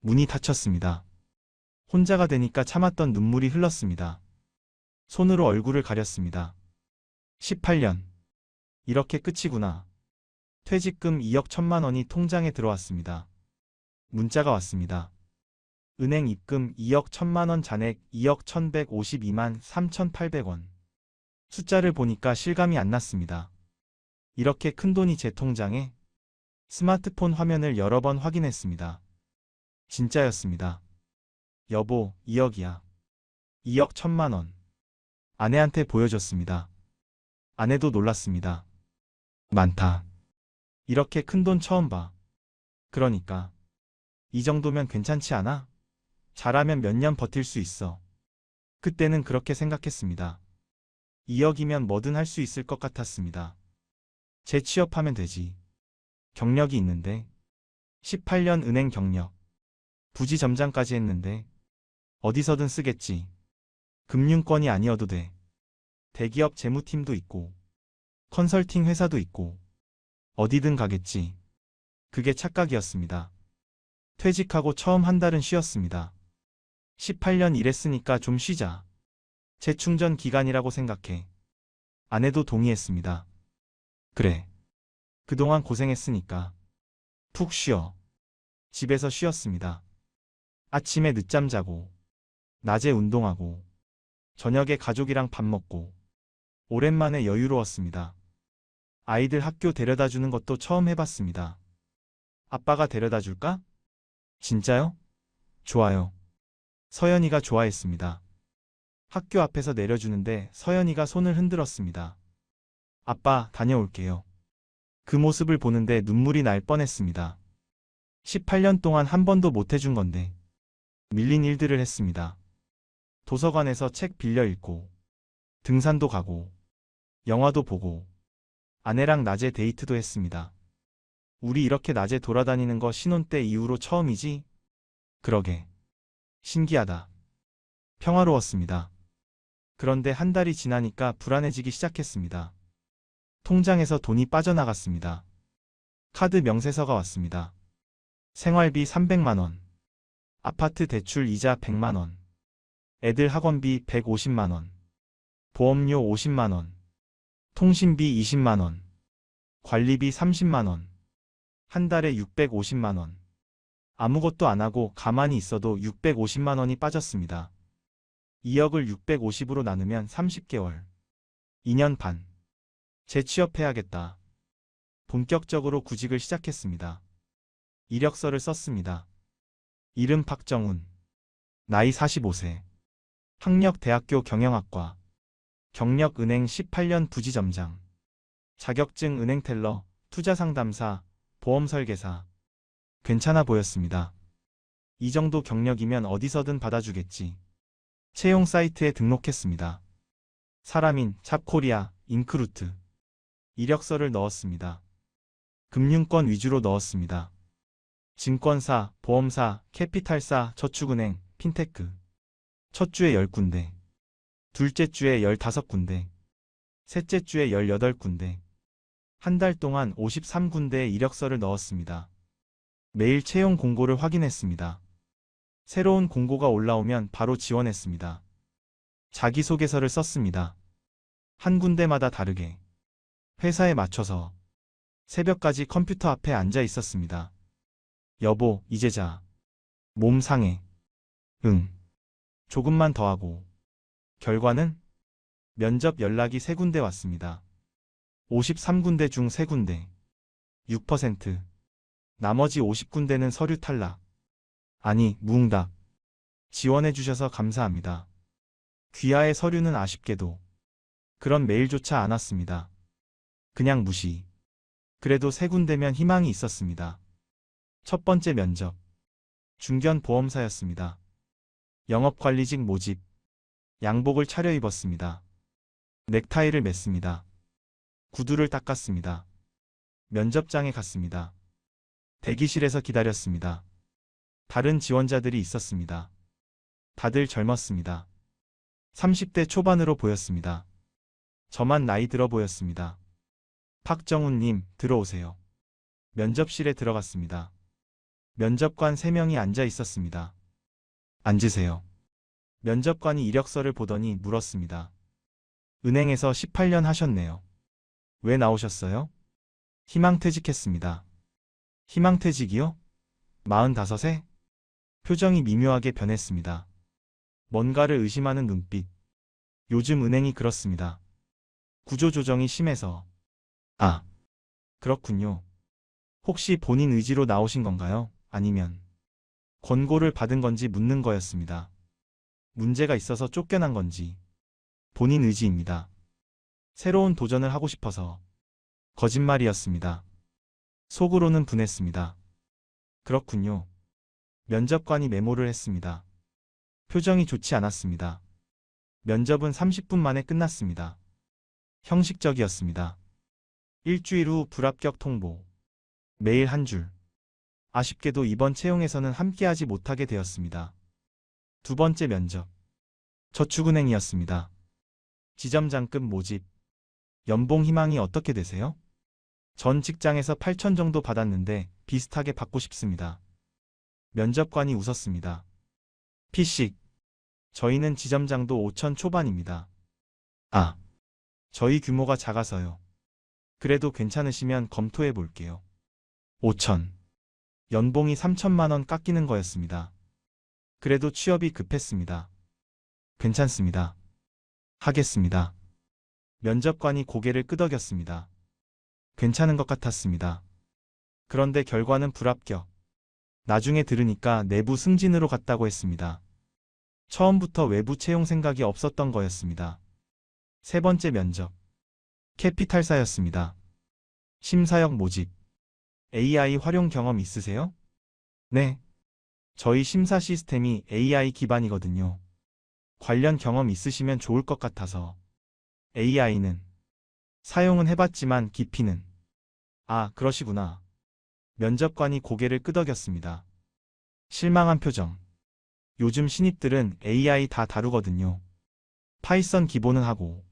문이 닫혔습니다. 혼자가 되니까 참았던 눈물이 흘렀습니다. 손으로 얼굴을 가렸습니다. 18년. 이렇게 끝이구나. 퇴직금 2억 1천만 원이 통장에 들어왔습니다. 문자가 왔습니다. 은행 입금 2억 1천만 원 잔액 2억 1152만 3,800원. 숫자를 보니까 실감이 안 났습니다. 이렇게 큰 돈이 제 통장에? 스마트폰 화면을 여러 번 확인했습니다. 진짜였습니다. 여보, 2억이야. 2억 1천만 원. 아내한테 보여줬습니다. 아내도 놀랐습니다. 많다. 이렇게 큰 돈 처음 봐. 그러니까. 이 정도면 괜찮지 않아? 잘하면 몇 년 버틸 수 있어. 그때는 그렇게 생각했습니다. 2억이면 뭐든 할 수 있을 것 같았습니다. 재취업하면 되지. 경력이 있는데 18년 은행 경력. 부지 점장까지 했는데 어디서든 쓰겠지. 금융권이 아니어도 돼. 대기업 재무팀도 있고 컨설팅 회사도 있고 어디든 가겠지. 그게 착각이었습니다. 퇴직하고 처음 한 달은 쉬었습니다. 18년 일했으니까 좀 쉬자. 재충전 기간이라고 생각해. 아내도 동의했습니다. 그래. 그동안 고생했으니까 푹 쉬어. 집에서 쉬었습니다. 아침에 늦잠 자고 낮에 운동하고 저녁에 가족이랑 밥 먹고 오랜만에 여유로웠습니다. 아이들 학교 데려다 주는 것도 처음 해봤습니다. 아빠가 데려다 줄까? 진짜요? 좋아요. 서연이가 좋아했습니다. 학교 앞에서 내려주는데 서연이가 손을 흔들었습니다. 아빠, 다녀올게요. 그 모습을 보는데 눈물이 날 뻔했습니다. 18년 동안 한 번도 못 해준 건데 밀린 일들을 했습니다. 도서관에서 책 빌려 읽고 등산도 가고 영화도 보고 아내랑 낮에 데이트도 했습니다. 우리 이렇게 낮에 돌아다니는 거 신혼 때 이후로 처음이지? 그러게. 신기하다. 평화로웠습니다. 그런데 한 달이 지나니까 불안해지기 시작했습니다. 통장에서 돈이 빠져나갔습니다. 카드 명세서가 왔습니다. 생활비 300만 원. 아파트 대출 이자 100만 원. 애들 학원비 150만 원. 보험료 50만 원. 통신비 20만 원. 관리비 30만 원. 한 달에 650만 원. 아무것도 안 하고 가만히 있어도 650만 원이 빠졌습니다. 2억을 650으로 나누면 30개월. 2년 반. 재취업해야겠다. 본격적으로 구직을 시작했습니다. 이력서를 썼습니다. 이름 박정훈. 나이 45세. 학력 대학교 경영학과. 경력 은행 18년 부지점장. 자격증 은행텔러, 투자상담사, 보험설계사. 괜찮아 보였습니다. 이 정도 경력이면 어디서든 받아주겠지. 채용 사이트에 등록했습니다. 사람인, 잡코리아, 인크루트. 이력서를 넣었습니다. 금융권 위주로 넣었습니다. 증권사, 보험사, 캐피탈사, 저축은행, 핀테크. 첫 주에 10군데. 둘째 주에 15군데. 셋째 주에 18군데. 한 달 동안 53군데의 이력서를 넣었습니다. 매일 채용 공고를 확인했습니다. 새로운 공고가 올라오면 바로 지원했습니다. 자기소개서를 썼습니다. 한 군데마다 다르게. 회사에 맞춰서. 새벽까지 컴퓨터 앞에 앉아 있었습니다. 여보, 이제 자. 몸 상해. 응. 조금만 더 하고. 결과는? 면접 연락이 3군데 왔습니다. 53군데 중 3군데. 6%. 나머지 50군데는 서류 탈락. 아니, 무응답. 지원해주셔서 감사합니다. 귀하의 서류는 아쉽게도. 그런 메일조차 안 왔습니다. 그냥 무시. 그래도 3군데면 희망이 있었습니다. 첫 번째 면접. 중견보험사였습니다. 영업관리직 모집. 양복을 차려입었습니다. 넥타이를 맸습니다. 구두를 닦았습니다. 면접장에 갔습니다. 대기실에서 기다렸습니다. 다른 지원자들이 있었습니다. 다들 젊었습니다. 30대 초반으로 보였습니다. 저만 나이 들어 보였습니다. 박정훈님, 들어오세요. 면접실에 들어갔습니다. 면접관 3명이 앉아 있었습니다. 앉으세요. 면접관이 이력서를 보더니 물었습니다. 은행에서 18년 하셨네요. 왜 나오셨어요? 희망퇴직했습니다. 희망퇴직이요? 45세? 표정이 미묘하게 변했습니다. 뭔가를 의심하는 눈빛. 요즘 은행이 그렇습니다. 구조조정이 심해서. 아, 그렇군요. 혹시 본인 의지로 나오신 건가요? 아니면 권고를 받은 건지 묻는 거였습니다. 문제가 있어서 쫓겨난 건지. 본인 의지입니다. 새로운 도전을 하고 싶어서. 거짓말이었습니다. 속으로는 분했습니다. 그렇군요. 면접관이 메모를 했습니다. 표정이 좋지 않았습니다. 면접은 30분 만에 끝났습니다. 형식적이었습니다. 일주일 후 불합격 통보. 매일 한 줄. 아쉽게도 이번 채용에서는 함께하지 못하게 되었습니다. 두 번째 면접. 저축은행이었습니다. 지점장급 모집. 연봉 희망이 어떻게 되세요? 전 직장에서 8천 정도 받았는데 비슷하게 받고 싶습니다. 면접관이 웃었습니다. 피식. 저희는 지점장도 5천 초반입니다. 아, 저희 규모가 작아서요. 그래도 괜찮으시면 검토해 볼게요. 5천. 연봉이 3천만 원 깎이는 거였습니다. 그래도 취업이 급했습니다. 괜찮습니다. 하겠습니다. 면접관이 고개를 끄덕였습니다. 괜찮은 것 같았습니다. 그런데 결과는 불합격. 나중에 들으니까 내부 승진으로 갔다고 했습니다. 처음부터 외부 채용 생각이 없었던 거였습니다. 세 번째 면접. 캐피탈사였습니다. 심사역 모집. AI 활용 경험 있으세요? 네. 저희 심사 시스템이 AI 기반이거든요. 관련 경험 있으시면 좋을 것 같아서. AI는 사용은 해봤지만 깊이는. 아, 그러시구나. 면접관이 고개를 끄덕였습니다. 실망한 표정. 요즘 신입들은 AI 다 다루거든요. 파이썬 기본은 하고,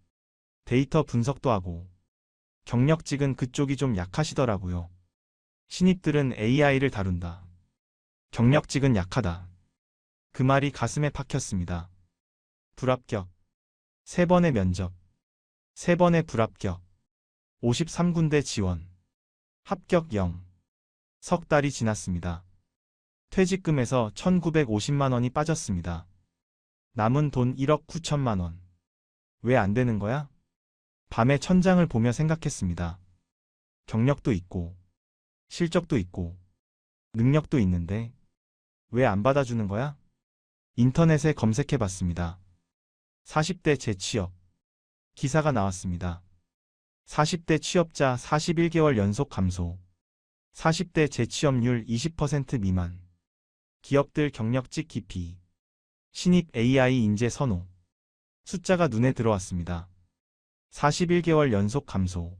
데이터 분석도 하고, 경력직은 그쪽이 좀 약하시더라고요. 신입들은 AI를 다룬다. 경력직은 약하다. 그 말이 가슴에 박혔습니다. 불합격. 세 번의 면접. 세 번의 불합격. 53군데 지원. 합격 0. 석 달이 지났습니다. 퇴직금에서 1,950만 원이 빠졌습니다. 남은 돈 1억 9천만 원. 왜 안 되는 거야? 밤에 천장을 보며 생각했습니다. 경력도 있고, 실적도 있고, 능력도 있는데, 왜 안 받아주는 거야? 인터넷에 검색해 봤습니다. 40대 재취업. 기사가 나왔습니다. 40대 취업자 41개월 연속 감소. 40대 재취업률 20% 미만. 기업들 경력직 기피. 신입 AI 인재 선호. 숫자가 눈에 들어왔습니다. 41개월 연속 감소.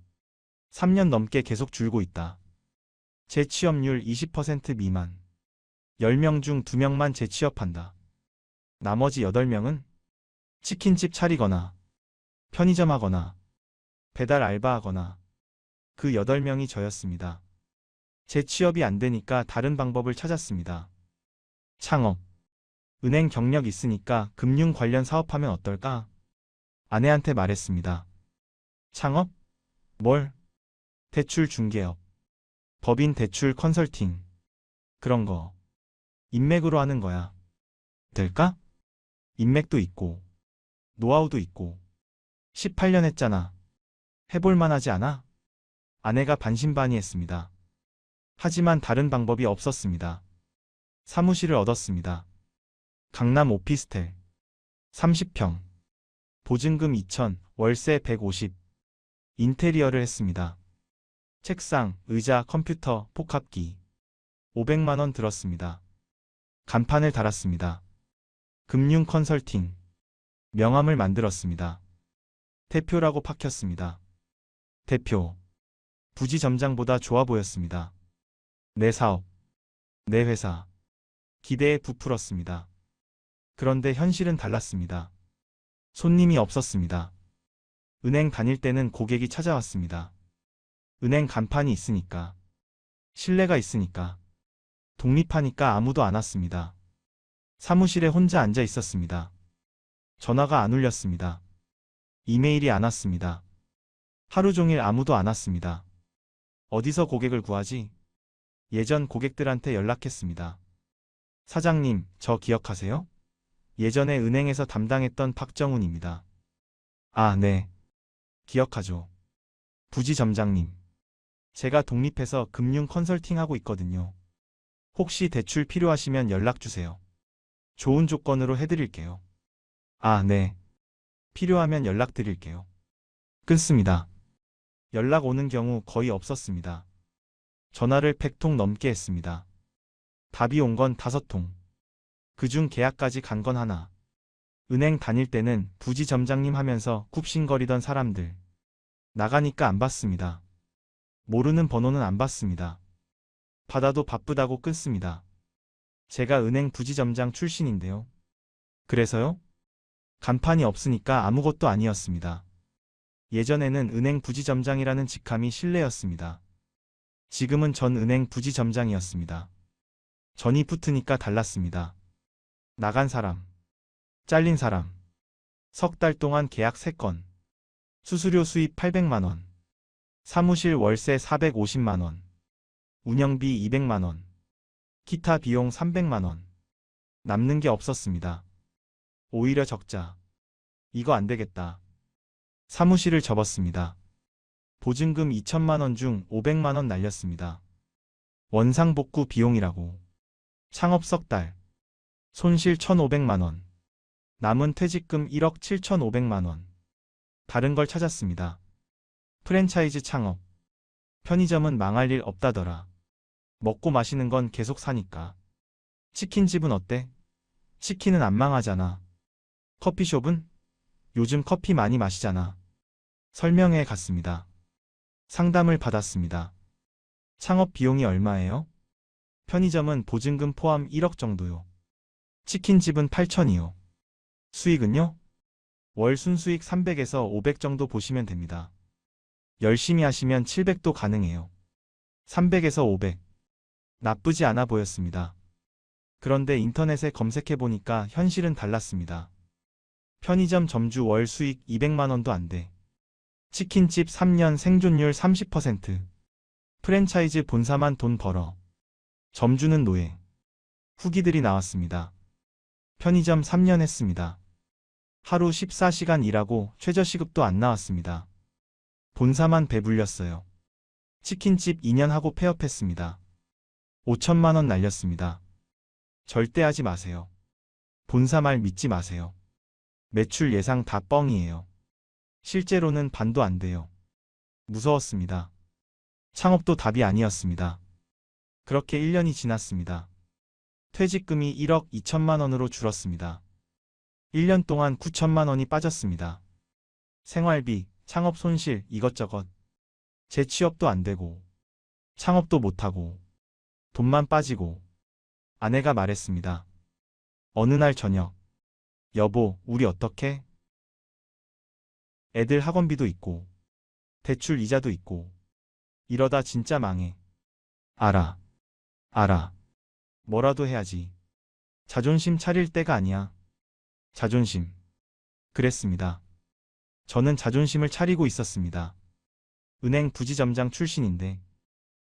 3년 넘게 계속 줄고 있다. 재취업률 20% 미만. 10명 중 2명만 재취업한다. 나머지 8명은 치킨집 차리거나 편의점 하거나 배달 알바하거나. 그 8명이 저였습니다. 재취업이 안 되니까 다른 방법을 찾았습니다. 창업. 은행 경력 있으니까 금융 관련 사업하면 어떨까? 아내한테 말했습니다. 창업? 뭘? 대출 중개업. 법인 대출 컨설팅. 그런 거. 인맥으로 하는 거야. 될까? 인맥도 있고, 노하우도 있고. 18년 했잖아. 해볼 만하지 않아? 아내가 반신반의했습니다. 하지만 다른 방법이 없었습니다. 사무실을 얻었습니다. 강남 오피스텔. 30평. 보증금 2천, 월세 150. 인테리어를 했습니다. 책상, 의자, 컴퓨터, 폭합기. 500만 원 들었습니다. 간판을 달았습니다. 금융 컨설팅. 명함을 만들었습니다. 대표라고 박혔습니다. 대표. 부지점장보다 좋아 보였습니다. 내 사업. 내 회사. 기대에 부풀었습니다. 그런데 현실은 달랐습니다. 손님이 없었습니다. 은행 다닐 때는 고객이 찾아왔습니다. 은행 간판이 있으니까. 신뢰가 있으니까. 독립하니까 아무도 안 왔습니다. 사무실에 혼자 앉아 있었습니다. 전화가 안 울렸습니다. 이메일이 안 왔습니다. 하루 종일 아무도 안 왔습니다. 어디서 고객을 구하지? 예전 고객들한테 연락했습니다. 사장님, 저 기억하세요? 예전에 은행에서 담당했던 박정훈입니다. 아, 네. 기억하죠. 부지점장님. 제가 독립해서 금융 컨설팅 하고 있거든요. 혹시 대출 필요하시면 연락 주세요. 좋은 조건으로 해드릴게요. 아, 네. 필요하면 연락드릴게요. 끊습니다. 연락 오는 경우 거의 없었습니다. 전화를 100통 넘게 했습니다. 답이 온 건 5통. 그중 계약까지 간 건 하나. 은행 다닐 때는 부지점장님 하면서 굽신거리던 사람들. 나가니까 안 받습니다. 모르는 번호는 안 받습니다. 받아도 바쁘다고 끊습니다. 제가 은행 부지점장 출신인데요. 그래서요? 간판이 없으니까 아무것도 아니었습니다. 예전에는 은행 부지점장이라는 직함이 신뢰였습니다. 지금은 전 은행 부지점장이었습니다. 전이 붙으니까 달랐습니다. 나간 사람, 잘린 사람, 석 달 동안 계약 3건, 수수료 수입 800만 원, 사무실 월세 450만 원, 운영비 200만 원, 기타 비용 300만 원. 남는 게 없었습니다. 오히려 적자. 이거 안 되겠다. 사무실을 접었습니다. 보증금 2천만 원 중 500만 원 날렸습니다. 원상복구 비용이라고. 창업 석 달. 손실 1,500만 원. 남은 퇴직금 1억 7,500만 원. 다른 걸 찾았습니다. 프랜차이즈 창업. 편의점은 망할 일 없다더라. 먹고 마시는 건 계속 사니까. 치킨집은 어때? 치킨은 안 망하잖아. 커피숍은? 요즘 커피 많이 마시잖아. 설명회 갔습니다. 상담을 받았습니다. 창업 비용이 얼마예요? 편의점은 보증금 포함 1억 정도요. 치킨집은 8천이요. 수익은요? 월 순수익 300에서 500 정도 보시면 됩니다. 열심히 하시면 700도 가능해요. 300에서 500. 나쁘지 않아 보였습니다. 그런데 인터넷에 검색해보니까 현실은 달랐습니다. 편의점 점주 월 수익 200만 원도 안 돼. 치킨집 3년 생존율 30%. 프랜차이즈 본사만 돈 벌어. 점주는 노예. 후기들이 나왔습니다. 편의점 3년 했습니다. 하루 14시간 일하고 최저시급도 안 나왔습니다. 본사만 배불렸어요. 치킨집 2년 하고 폐업했습니다. 5천만 원 날렸습니다. 절대 하지 마세요. 본사 말 믿지 마세요. 매출 예상 다 뻥이에요. 실제로는 반도 안 돼요. 무서웠습니다. 창업도 답이 아니었습니다. 그렇게 1년이 지났습니다. 퇴직금이 1억 2천만 원으로 줄었습니다. 1년 동안 9천만 원이 빠졌습니다. 생활비, 창업 손실 이것저것. 재취업도 안 되고 창업도 못하고 돈만 빠지고 아내가 말했습니다. 어느 날 저녁 여보, 우리 어떡해? 애들 학원비도 있고 대출 이자도 있고 이러다 진짜 망해. 알아. 뭐라도 해야지. 자존심 차릴 때가 아니야. 자존심. 그랬습니다. 저는 자존심을 차리고 있었습니다. 은행 부지점장 출신인데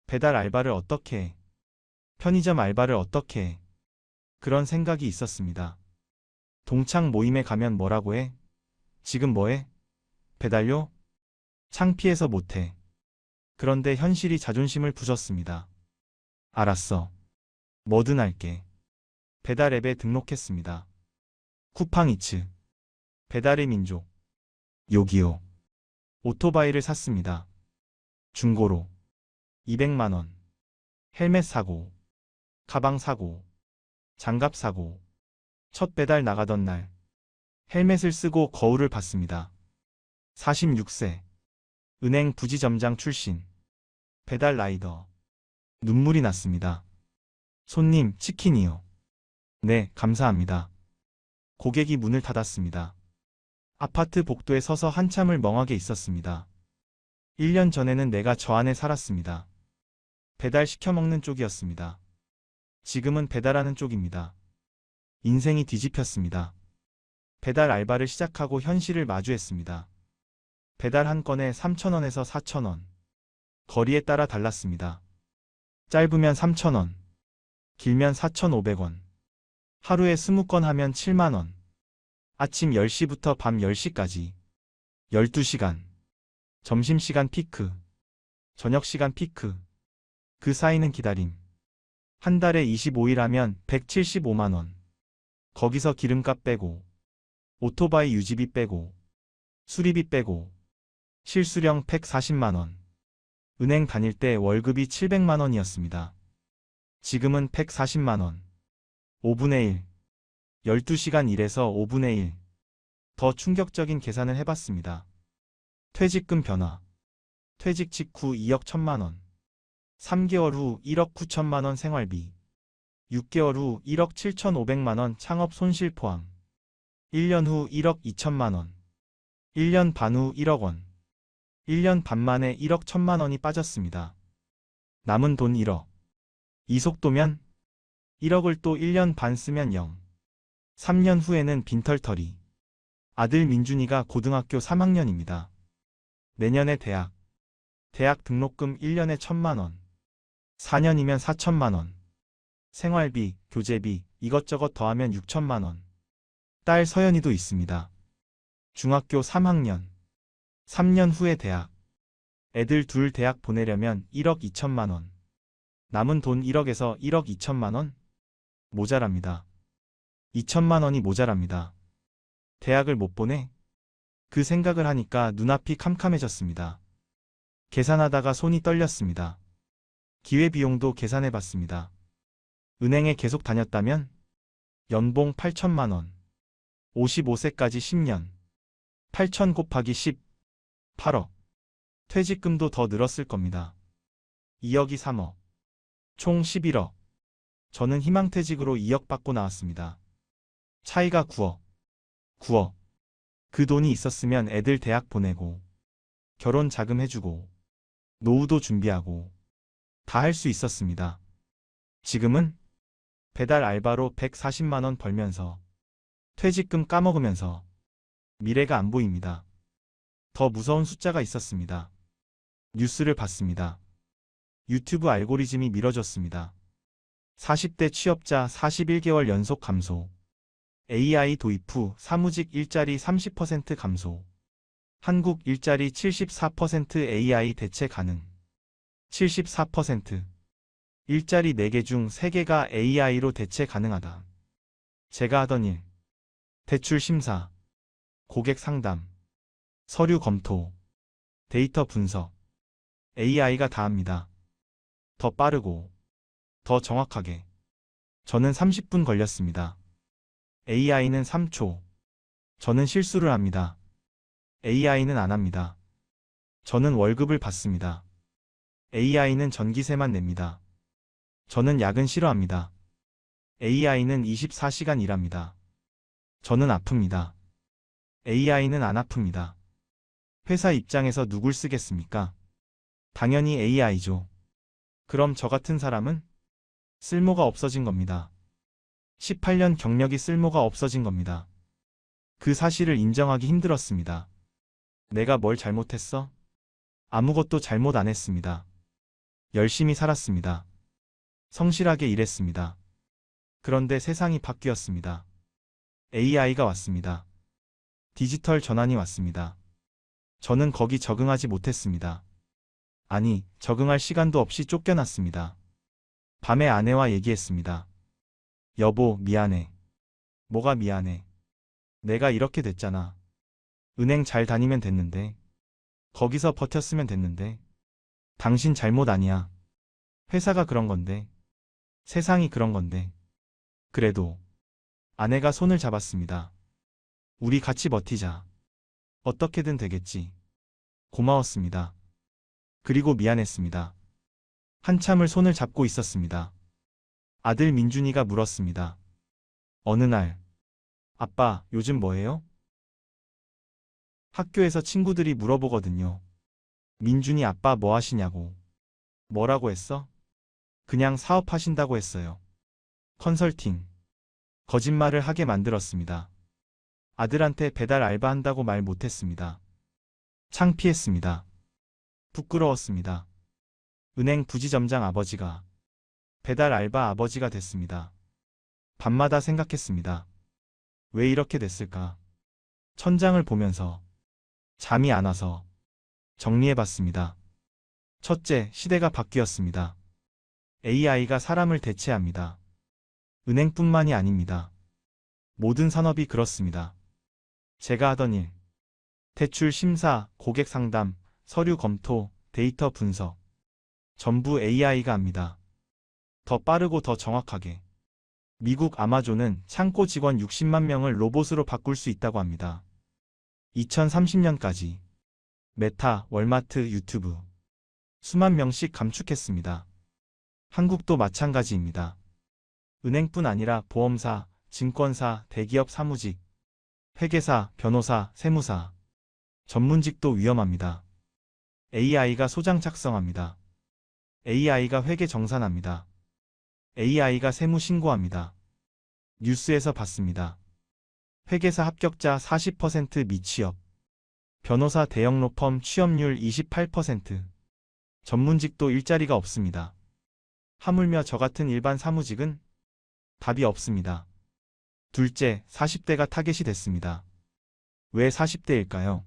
배달 알바를 어떻게 해? 편의점 알바를 어떻게 해? 그런 생각이 있었습니다. 동창 모임에 가면 뭐라고 해? 지금 뭐해? 배달료? 창피해서 못해. 그런데 현실이 자존심을 부쉈습니다. 알았어. 뭐든 할게. 배달 앱에 등록했습니다. 쿠팡이츠. 배달의 민족. 요기요. 오토바이를 샀습니다. 중고로. 200만 원. 헬멧 사고. 가방 사고. 장갑 사고. 첫 배달 나가던 날. 헬멧을 쓰고 거울을 봤습니다. 46세. 은행 부지점장 출신. 배달 라이더. 눈물이 났습니다. 손님, 치킨이요. 네, 감사합니다. 고객이 문을 닫았습니다. 아파트 복도에 서서 한참을 멍하게 있었습니다. 1년 전에는 내가 저 안에 살았습니다. 배달 시켜 먹는 쪽이었습니다. 지금은 배달하는 쪽입니다. 인생이 뒤집혔습니다. 배달 알바를 시작하고 현실을 마주했습니다. 배달 한 건에 3,000원에서 4,000원. 거리에 따라 달랐습니다. 짧으면 3,000원, 길면 4,500원. 하루에 20건 하면 7만 원. 아침 10시부터 밤 10시까지. 12시간. 점심시간 피크. 저녁시간 피크. 그 사이는 기다림. 한 달에 25일 하면 175만 원. 거기서 기름값 빼고, 오토바이 유지비 빼고, 수리비 빼고, 실수령 140만 원. 은행 다닐 때 월급이 700만 원이었습니다. 지금은 140만 원. 5분의 1. 12시간 일해서 5분의 1. 더 충격적인 계산을 해봤습니다. 퇴직금 변화. 퇴직 직후 2억 1천만 원. 3개월 후 1억 9천만 원 생활비. 6개월 후 1억 7천5백만 원 창업 손실 포함. 1년 후 1억 2천만 원. 1년 반 후 1억 원. 1년 반 만에 1억 1천만 원이 빠졌습니다. 남은 돈 1억. 이 속도면 1억을 또 1년 반 쓰면 0. 3년 후에는 빈털터리. 아들 민준이가 고등학교 3학년입니다. 내년에 대학. 대학 등록금 1년에 1천만 원. 4년이면 4천만 원. 생활비, 교재비, 이것저것 더하면 6천만 원. 딸 서연이도 있습니다. 중학교 3학년. 3년 후에 대학. 애들 둘 대학 보내려면 1억 2천만 원. 남은 돈 1억에서 1억 2천만 원? 모자랍니다. 2천만 원이 모자랍니다. 대학을 못 보내? 그 생각을 하니까 눈앞이 캄캄해졌습니다. 계산하다가 손이 떨렸습니다. 기회비용도 계산해봤습니다. 은행에 계속 다녔다면 연봉 8천만 원. 55세까지 10년. 8천 곱하기 10. 8억. 퇴직금도 더 늘었을 겁니다. 2억이 3억. 총 11억. 저는 희망퇴직으로 2억 받고 나왔습니다. 차이가 9억. 9억. 그 돈이 있었으면 애들 대학 보내고 결혼 자금 해주고 노후도 준비하고 다 할 수 있었습니다. 지금은 배달 알바로 140만 원 벌면서 퇴직금 까먹으면서 미래가 안 보입니다. 더 무서운 숫자가 있었습니다. 뉴스를 봤습니다. 유튜브 알고리즘이 밀어줬습니다. 40대 취업자 41개월 연속 감소. AI 도입 후 사무직 일자리 30% 감소. 한국 일자리 74% AI 대체 가능. 74%. 일자리 4개 중 3개가 AI로 대체 가능하다. 제가 하던 일. 대출 심사. 고객 상담. 서류 검토. 데이터 분석. AI가 다 합니다. 더 빠르고 더 정확하게. 저는 30분 걸렸습니다. AI는 3초. 저는 실수를 합니다. AI는 안 합니다. 저는 월급을 받습니다. AI는 전기세만 냅니다. 저는 야근 싫어합니다. AI는 24시간 일합니다. 저는 아픕니다. AI는 안 아픕니다. 회사 입장에서 누굴 쓰겠습니까? 당연히 AI죠. 그럼 저 같은 사람은 쓸모가 없어진 겁니다. 18년 경력이 쓸모가 없어진 겁니다. 그 사실을 인정하기 힘들었습니다. 내가 뭘 잘못했어? 아무것도 잘못 안 했습니다. 열심히 살았습니다. 성실하게 일했습니다. 그런데 세상이 바뀌었습니다. AI가 왔습니다. 디지털 전환이 왔습니다. 저는 거기 적응하지 못했습니다. 아니, 적응할 시간도 없이 쫓겨났습니다. 밤에 아내와 얘기했습니다. 여보, 미안해. 뭐가 미안해? 내가 이렇게 됐잖아. 은행 잘 다니면 됐는데. 거기서 버텼으면 됐는데. 당신 잘못 아니야. 회사가 그런 건데. 세상이 그런 건데. 그래도 아내가 손을 잡았습니다. 우리 같이 버티자. 어떻게든 되겠지. 고마웠습니다. 그리고 미안했습니다. 한참을 손을 잡고 있었습니다. 아들 민준이가 물었습니다. 어느 날, 아빠, 요즘 뭐해요? 학교에서 친구들이 물어보거든요. 민준이 아빠 뭐 하시냐고. 뭐라고 했어? 그냥 사업하신다고 했어요. 컨설팅. 거짓말을 하게 만들었습니다. 아들한테 배달 알바한다고 말 못했습니다. 창피했습니다. 부끄러웠습니다. 은행 부지점장 아버지가 배달 알바 아버지가 됐습니다. 밤마다 생각했습니다. 왜 이렇게 됐을까? 천장을 보면서 잠이 안 와서 정리해봤습니다. 첫째, 시대가 바뀌었습니다. AI가 사람을 대체합니다. 은행뿐만이 아닙니다. 모든 산업이 그렇습니다. 제가 하던 일, 대출 심사, 고객 상담, 서류 검토, 데이터 분석, 전부 AI가 합니다. 더 빠르고 더 정확하게. 미국 아마존은 창고 직원 60만 명을 로봇으로 바꿀 수 있다고 합니다. 2030년까지. 메타, 월마트, 유튜브. 수만 명씩 감축했습니다. 한국도 마찬가지입니다. 은행뿐 아니라 보험사, 증권사, 대기업 사무직, 회계사, 변호사, 세무사, 전문직도 위험합니다. AI가 소장 작성합니다. AI가 회계 정산합니다. AI가 세무 신고합니다. 뉴스에서 봤습니다. 회계사 합격자 40% 미취업, 변호사 대형 로펌 취업률 28%, 전문직도 일자리가 없습니다. 하물며 저 같은 일반 사무직은 답이 없습니다. 둘째, 40대가 타겟이 됐습니다. 왜 40대일까요?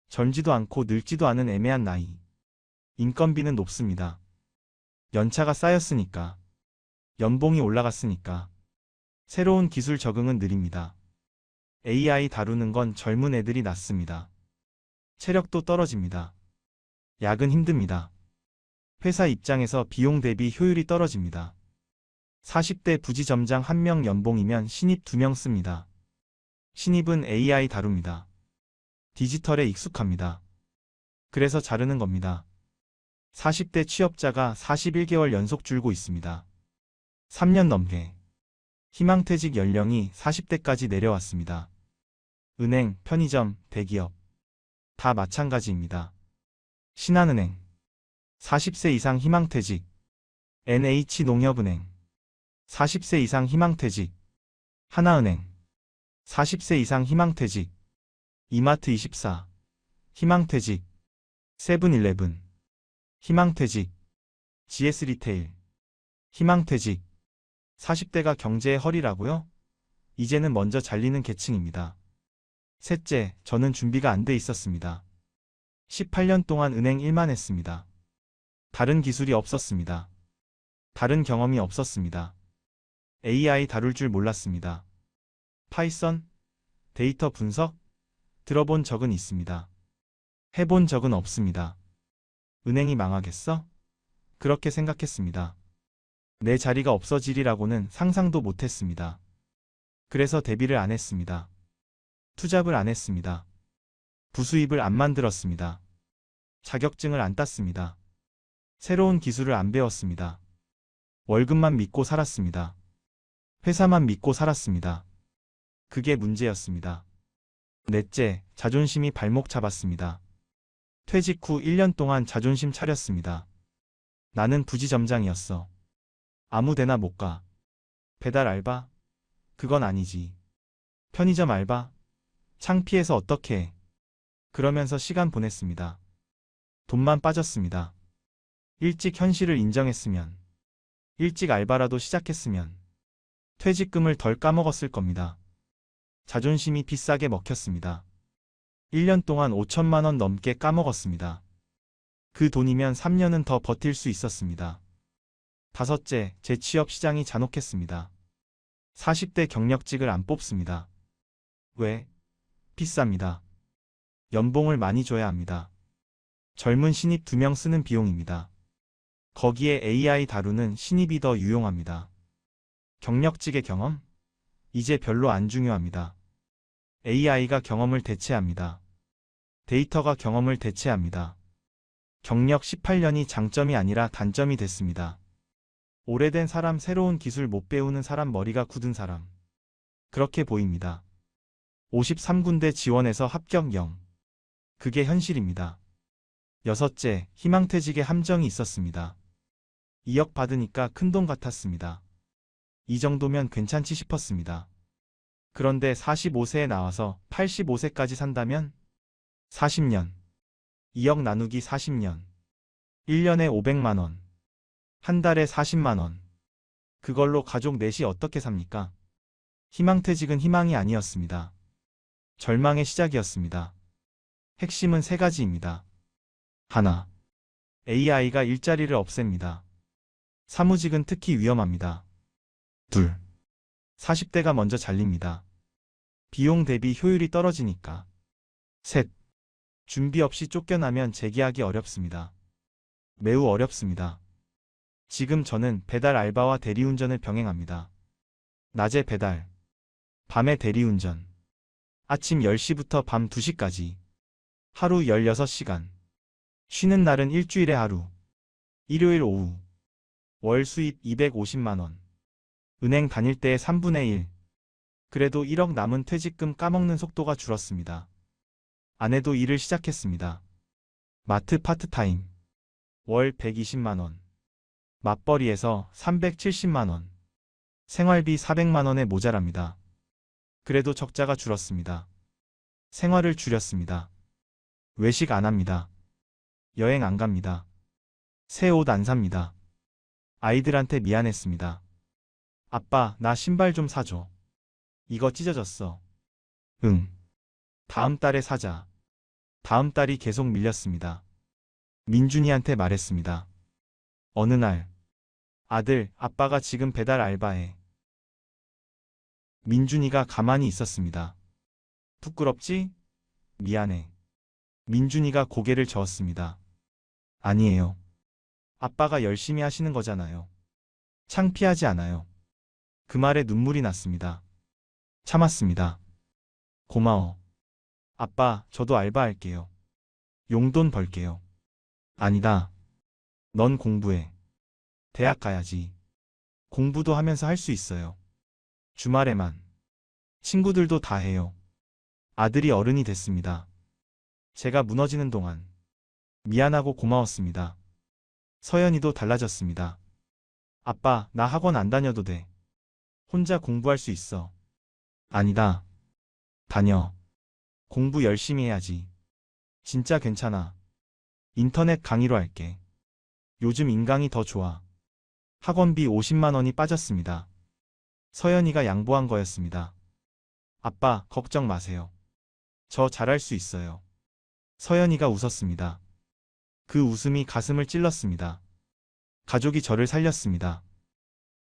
젊지도 않고 늙지도 않은 애매한 나이. 인건비는 높습니다. 연차가 쌓였으니까. 연봉이 올라갔으니까. 새로운 기술 적응은 느립니다. AI 다루는 건 젊은 애들이 낫습니다. 체력도 떨어집니다. 야근 힘듭니다. 회사 입장에서 비용 대비 효율이 떨어집니다. 40대 부지점장 1명 연봉이면 신입 2명 씁니다. 신입은 AI 다룹니다. 디지털에 익숙합니다. 그래서 자르는 겁니다. 40대 취업자가 41개월 연속 줄고 있습니다. 3년 넘게. 희망퇴직 연령이 40대까지 내려왔습니다. 은행, 편의점, 대기업. 다 마찬가지입니다. 신한은행. 40세 이상 희망퇴직. NH농협은행. 40세 이상 희망퇴직. 하나은행. 40세 이상 희망퇴직. 이마트24. 희망퇴직. 세븐일레븐. 희망퇴직. GS리테일. 희망퇴직. 40대가 경제의 허리라고요? 이제는 먼저 잘리는 계층입니다. 셋째, 저는 준비가 안 돼 있었습니다. 18년 동안 은행 일만 했습니다. 다른 기술이 없었습니다. 다른 경험이 없었습니다. AI 다룰 줄 몰랐습니다. 파이썬? 데이터 분석? 들어본 적은 있습니다. 해본 적은 없습니다. 은행이 망하겠어? 그렇게 생각했습니다. 내 자리가 없어지리라고는 상상도 못했습니다. 그래서 대비를 안 했습니다. 투잡을 안 했습니다. 부수입을 안 만들었습니다. 자격증을 안 땄습니다. 새로운 기술을 안 배웠습니다. 월급만 믿고 살았습니다. 회사만 믿고 살았습니다. 그게 문제였습니다. 넷째, 자존심이 발목 잡았습니다. 퇴직 후 1년 동안 자존심 차렸습니다. 나는 부지점장이었어. 아무 데나 못 가. 배달 알바? 그건 아니지. 편의점 알바? 창피해서 어떻게 해. 그러면서 시간 보냈습니다. 돈만 빠졌습니다. 일찍 현실을 인정했으면, 일찍 알바라도 시작했으면 퇴직금을 덜 까먹었을 겁니다. 자존심이 비싸게 먹혔습니다. 1년 동안 5천만 원 넘게 까먹었습니다. 그 돈이면 3년은 더 버틸 수 있었습니다. 다섯째, 재취업 시장이 잔혹했습니다. 40대 경력직을 안 뽑습니다. 왜? 비쌉니다. 연봉을 많이 줘야 합니다. 젊은 신입 2명 쓰는 비용입니다. 거기에 AI 다루는 신입이 더 유용합니다. 경력직의 경험? 이제 별로 안 중요합니다. AI가 경험을 대체합니다. 데이터가 경험을 대체합니다. 경력 18년이 장점이 아니라 단점이 됐습니다. 오래된 사람, 새로운 기술 못 배우는 사람, 머리가 굳은 사람. 그렇게 보입니다. 53군데 지원해서 합격 0. 그게 현실입니다. 여섯째, 희망퇴직의 함정이 있었습니다. 2억 받으니까 큰돈 같았습니다. 이 정도면 괜찮지 싶었습니다. 그런데 45세에 나와서 85세까지 산다면 40년. 2억 나누기 40년. 1년에 500만 원. 한 달에 40만 원. 그걸로 가족 넷이 어떻게 삽니까? 희망퇴직은 희망이 아니었습니다. 절망의 시작이었습니다. 핵심은 3가지입니다. 하나, AI가 일자리를 없앱니다. 사무직은 특히 위험합니다. 둘, 40대가 먼저 잘립니다. 비용 대비 효율이 떨어지니까. 셋, 준비 없이 쫓겨나면 재계하기 어렵습니다. 매우 어렵습니다. 지금 저는 배달 알바와 대리운전을 병행합니다. 낮에 배달, 밤에 대리운전. 아침 10시부터 밤 2시까지. 하루 16시간. 쉬는 날은 일주일에 하루. 일요일 오후. 월 수입 250만 원. 은행 다닐 때의 3분의 1. 그래도 1억 남은 퇴직금 까먹는 속도가 줄었습니다. 아내도 일을 시작했습니다. 마트 파트타임. 월 120만 원. 맞벌이에서 370만 원. 생활비 400만 원에 모자랍니다. 그래도 적자가 줄었습니다. 생활을 줄였습니다. 외식 안 합니다. 여행 안 갑니다. 새 옷 안 삽니다. 아이들한테 미안했습니다. 아빠, 나 신발 좀 사줘. 이거 찢어졌어. 응. 다음 달에 사자. 다음 달이 계속 밀렸습니다. 민준이한테 말했습니다. 어느 날, 아들, 아빠가 지금 배달 알바해. 민준이가 가만히 있었습니다. 부끄럽지? 미안해. 민준이가 고개를 저었습니다. 아니에요. 아빠가 열심히 하시는 거잖아요. 창피하지 않아요. 그 말에 눈물이 났습니다. 참았습니다. 고마워. 아빠, 저도 알바할게요. 용돈 벌게요. 아니다. 넌 공부해. 대학 가야지. 공부도 하면서 할 수 있어요. 주말에만. 친구들도 다 해요. 아들이 어른이 됐습니다. 제가 무너지는 동안 미안하고 고마웠습니다. 서연이도 달라졌습니다. 아빠, 나 학원 안 다녀도 돼. 혼자 공부할 수 있어. 아니다. 다녀. 공부 열심히 해야지. 진짜 괜찮아. 인터넷 강의로 할게. 요즘 인강이 더 좋아. 학원비 50만 원이 빠졌습니다. 서연이가 양보한 거였습니다. 아빠, 걱정 마세요. 저 잘할 수 있어요. 서연이가 웃었습니다. 그 웃음이 가슴을 찔렀습니다. 가족이 저를 살렸습니다.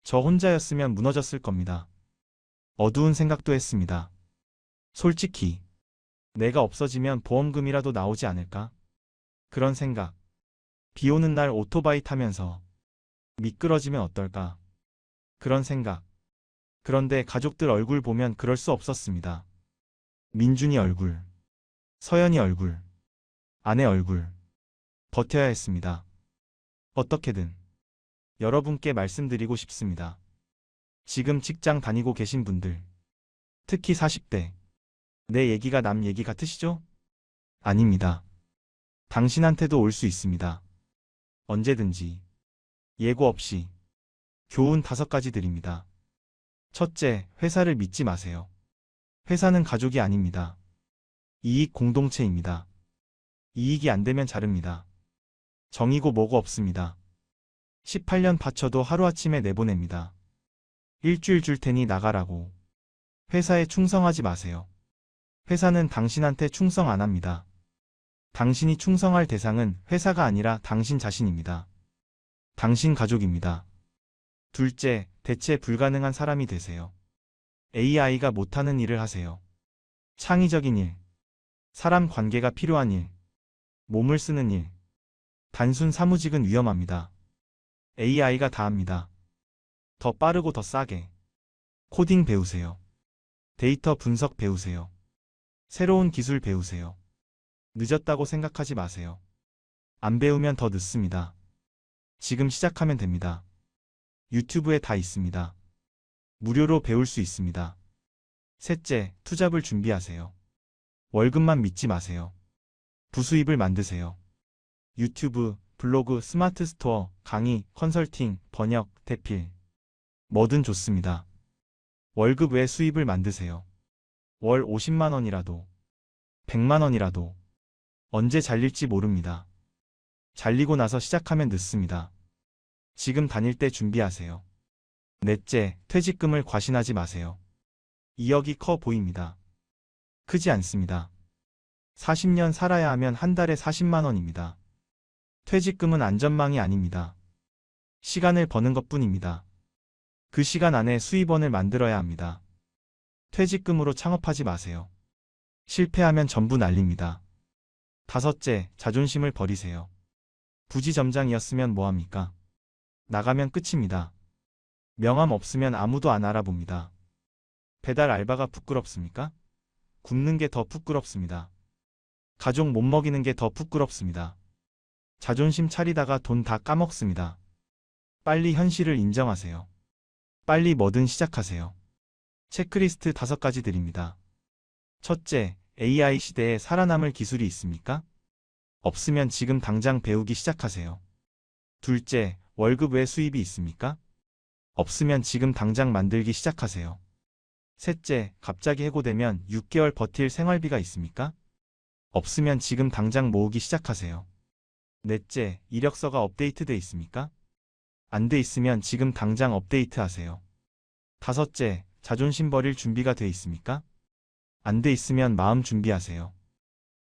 저 혼자였으면 무너졌을 겁니다. 어두운 생각도 했습니다. 솔직히, 내가 없어지면 보험금이라도 나오지 않을까? 그런 생각. 비 오는 날 오토바이 타면서 미끄러지면 어떨까? 그런 생각. 그런데 가족들 얼굴 보면 그럴 수 없었습니다. 민준이 얼굴, 서연이 얼굴, 아내 얼굴. 버텨야 했습니다. 어떻게든 여러분께 말씀드리고 싶습니다. 지금 직장 다니고 계신 분들, 특히 40대, 내 얘기가 남 얘기 같으시죠? 아닙니다. 당신한테도 올 수 있습니다. 언제든지. 예고 없이. 교훈 5가지 드립니다. 첫째, 회사를 믿지 마세요. 회사는 가족이 아닙니다. 이익 공동체입니다. 이익이 안 되면 자릅니다. 정이고 뭐고 없습니다. 18년 바쳐도 하루아침에 내보냅니다. 일주일 줄 테니 나가라고. 회사에 충성하지 마세요. 회사는 당신한테 충성 안 합니다. 당신이 충성할 대상은 회사가 아니라 당신 자신입니다. 당신 가족입니다. 둘째, 대체 불가능한 사람이 되세요. AI가 못하는 일을 하세요. 창의적인 일, 사람 관계가 필요한 일, 몸을 쓰는 일. 단순 사무직은 위험합니다. AI가 다 합니다. 더 빠르고 더 싸게. 코딩 배우세요. 데이터 분석 배우세요. 새로운 기술 배우세요. 늦었다고 생각하지 마세요. 안 배우면 더 늦습니다. 지금 시작하면 됩니다. 유튜브에 다 있습니다. 무료로 배울 수 있습니다. 셋째, 투잡을 준비하세요. 월급만 믿지 마세요. 부수입을 만드세요. 유튜브, 블로그, 스마트 스토어, 강의, 컨설팅, 번역, 대필. 뭐든 좋습니다. 월급 외 수입을 만드세요. 월 50만 원이라도, 100만 원이라도. 언제 잘릴지 모릅니다. 잘리고 나서 시작하면 늦습니다. 지금 다닐 때 준비하세요. 넷째, 퇴직금을 과신하지 마세요. 2억이 커 보입니다. 크지 않습니다. 40년 살아야 하면 한 달에 40만 원입니다. 퇴직금은 안전망이 아닙니다. 시간을 버는 것뿐입니다. 그 시간 안에 수입원을 만들어야 합니다. 퇴직금으로 창업하지 마세요. 실패하면 전부 날립니다. 다섯째, 자존심을 버리세요. 부지점장이었으면 뭐합니까? 나가면 끝입니다. 명함 없으면 아무도 안 알아봅니다. 배달 알바가 부끄럽습니까? 굶는 게 더 부끄럽습니다. 가족 못 먹이는 게 더 부끄럽습니다. 자존심 차리다가 돈 다 까먹습니다. 빨리 현실을 인정하세요. 빨리 뭐든 시작하세요. 체크리스트 5가지 드립니다. 첫째, AI 시대에 살아남을 기술이 있습니까? 없으면 지금 당장 배우기 시작하세요. 둘째, 월급 외 수입이 있습니까? 없으면 지금 당장 만들기 시작하세요. 셋째, 갑자기 해고되면 6개월 버틸 생활비가 있습니까? 없으면 지금 당장 모으기 시작하세요. 넷째, 이력서가 업데이트돼 있습니까? 안 돼 있으면 지금 당장 업데이트하세요. 다섯째, 자존심 버릴 준비가 돼 있습니까? 안 돼 있으면 마음 준비하세요.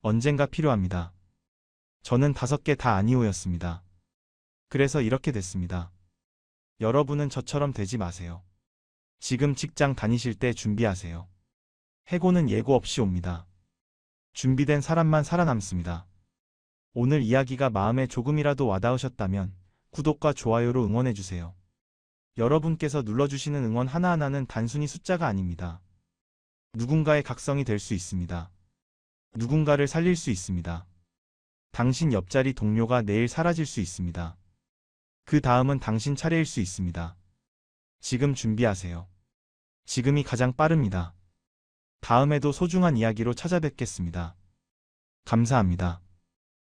언젠가 필요합니다. 저는 5개 다 아니오였습니다. 그래서 이렇게 됐습니다. 여러분은 저처럼 되지 마세요. 지금 직장 다니실 때 준비하세요. 해고는 예고 없이 옵니다. 준비된 사람만 살아남습니다. 오늘 이야기가 마음에 조금이라도 와닿으셨다면 구독과 좋아요로 응원해주세요. 여러분께서 눌러주시는 응원 하나하나는 단순히 숫자가 아닙니다. 누군가의 각성이 될 수 있습니다. 누군가를 살릴 수 있습니다. 당신 옆자리 동료가 내일 사라질 수 있습니다. 그 다음은 당신 차례일 수 있습니다. 지금 준비하세요. 지금이 가장 빠릅니다. 다음에도 소중한 이야기로 찾아뵙겠습니다. 감사합니다.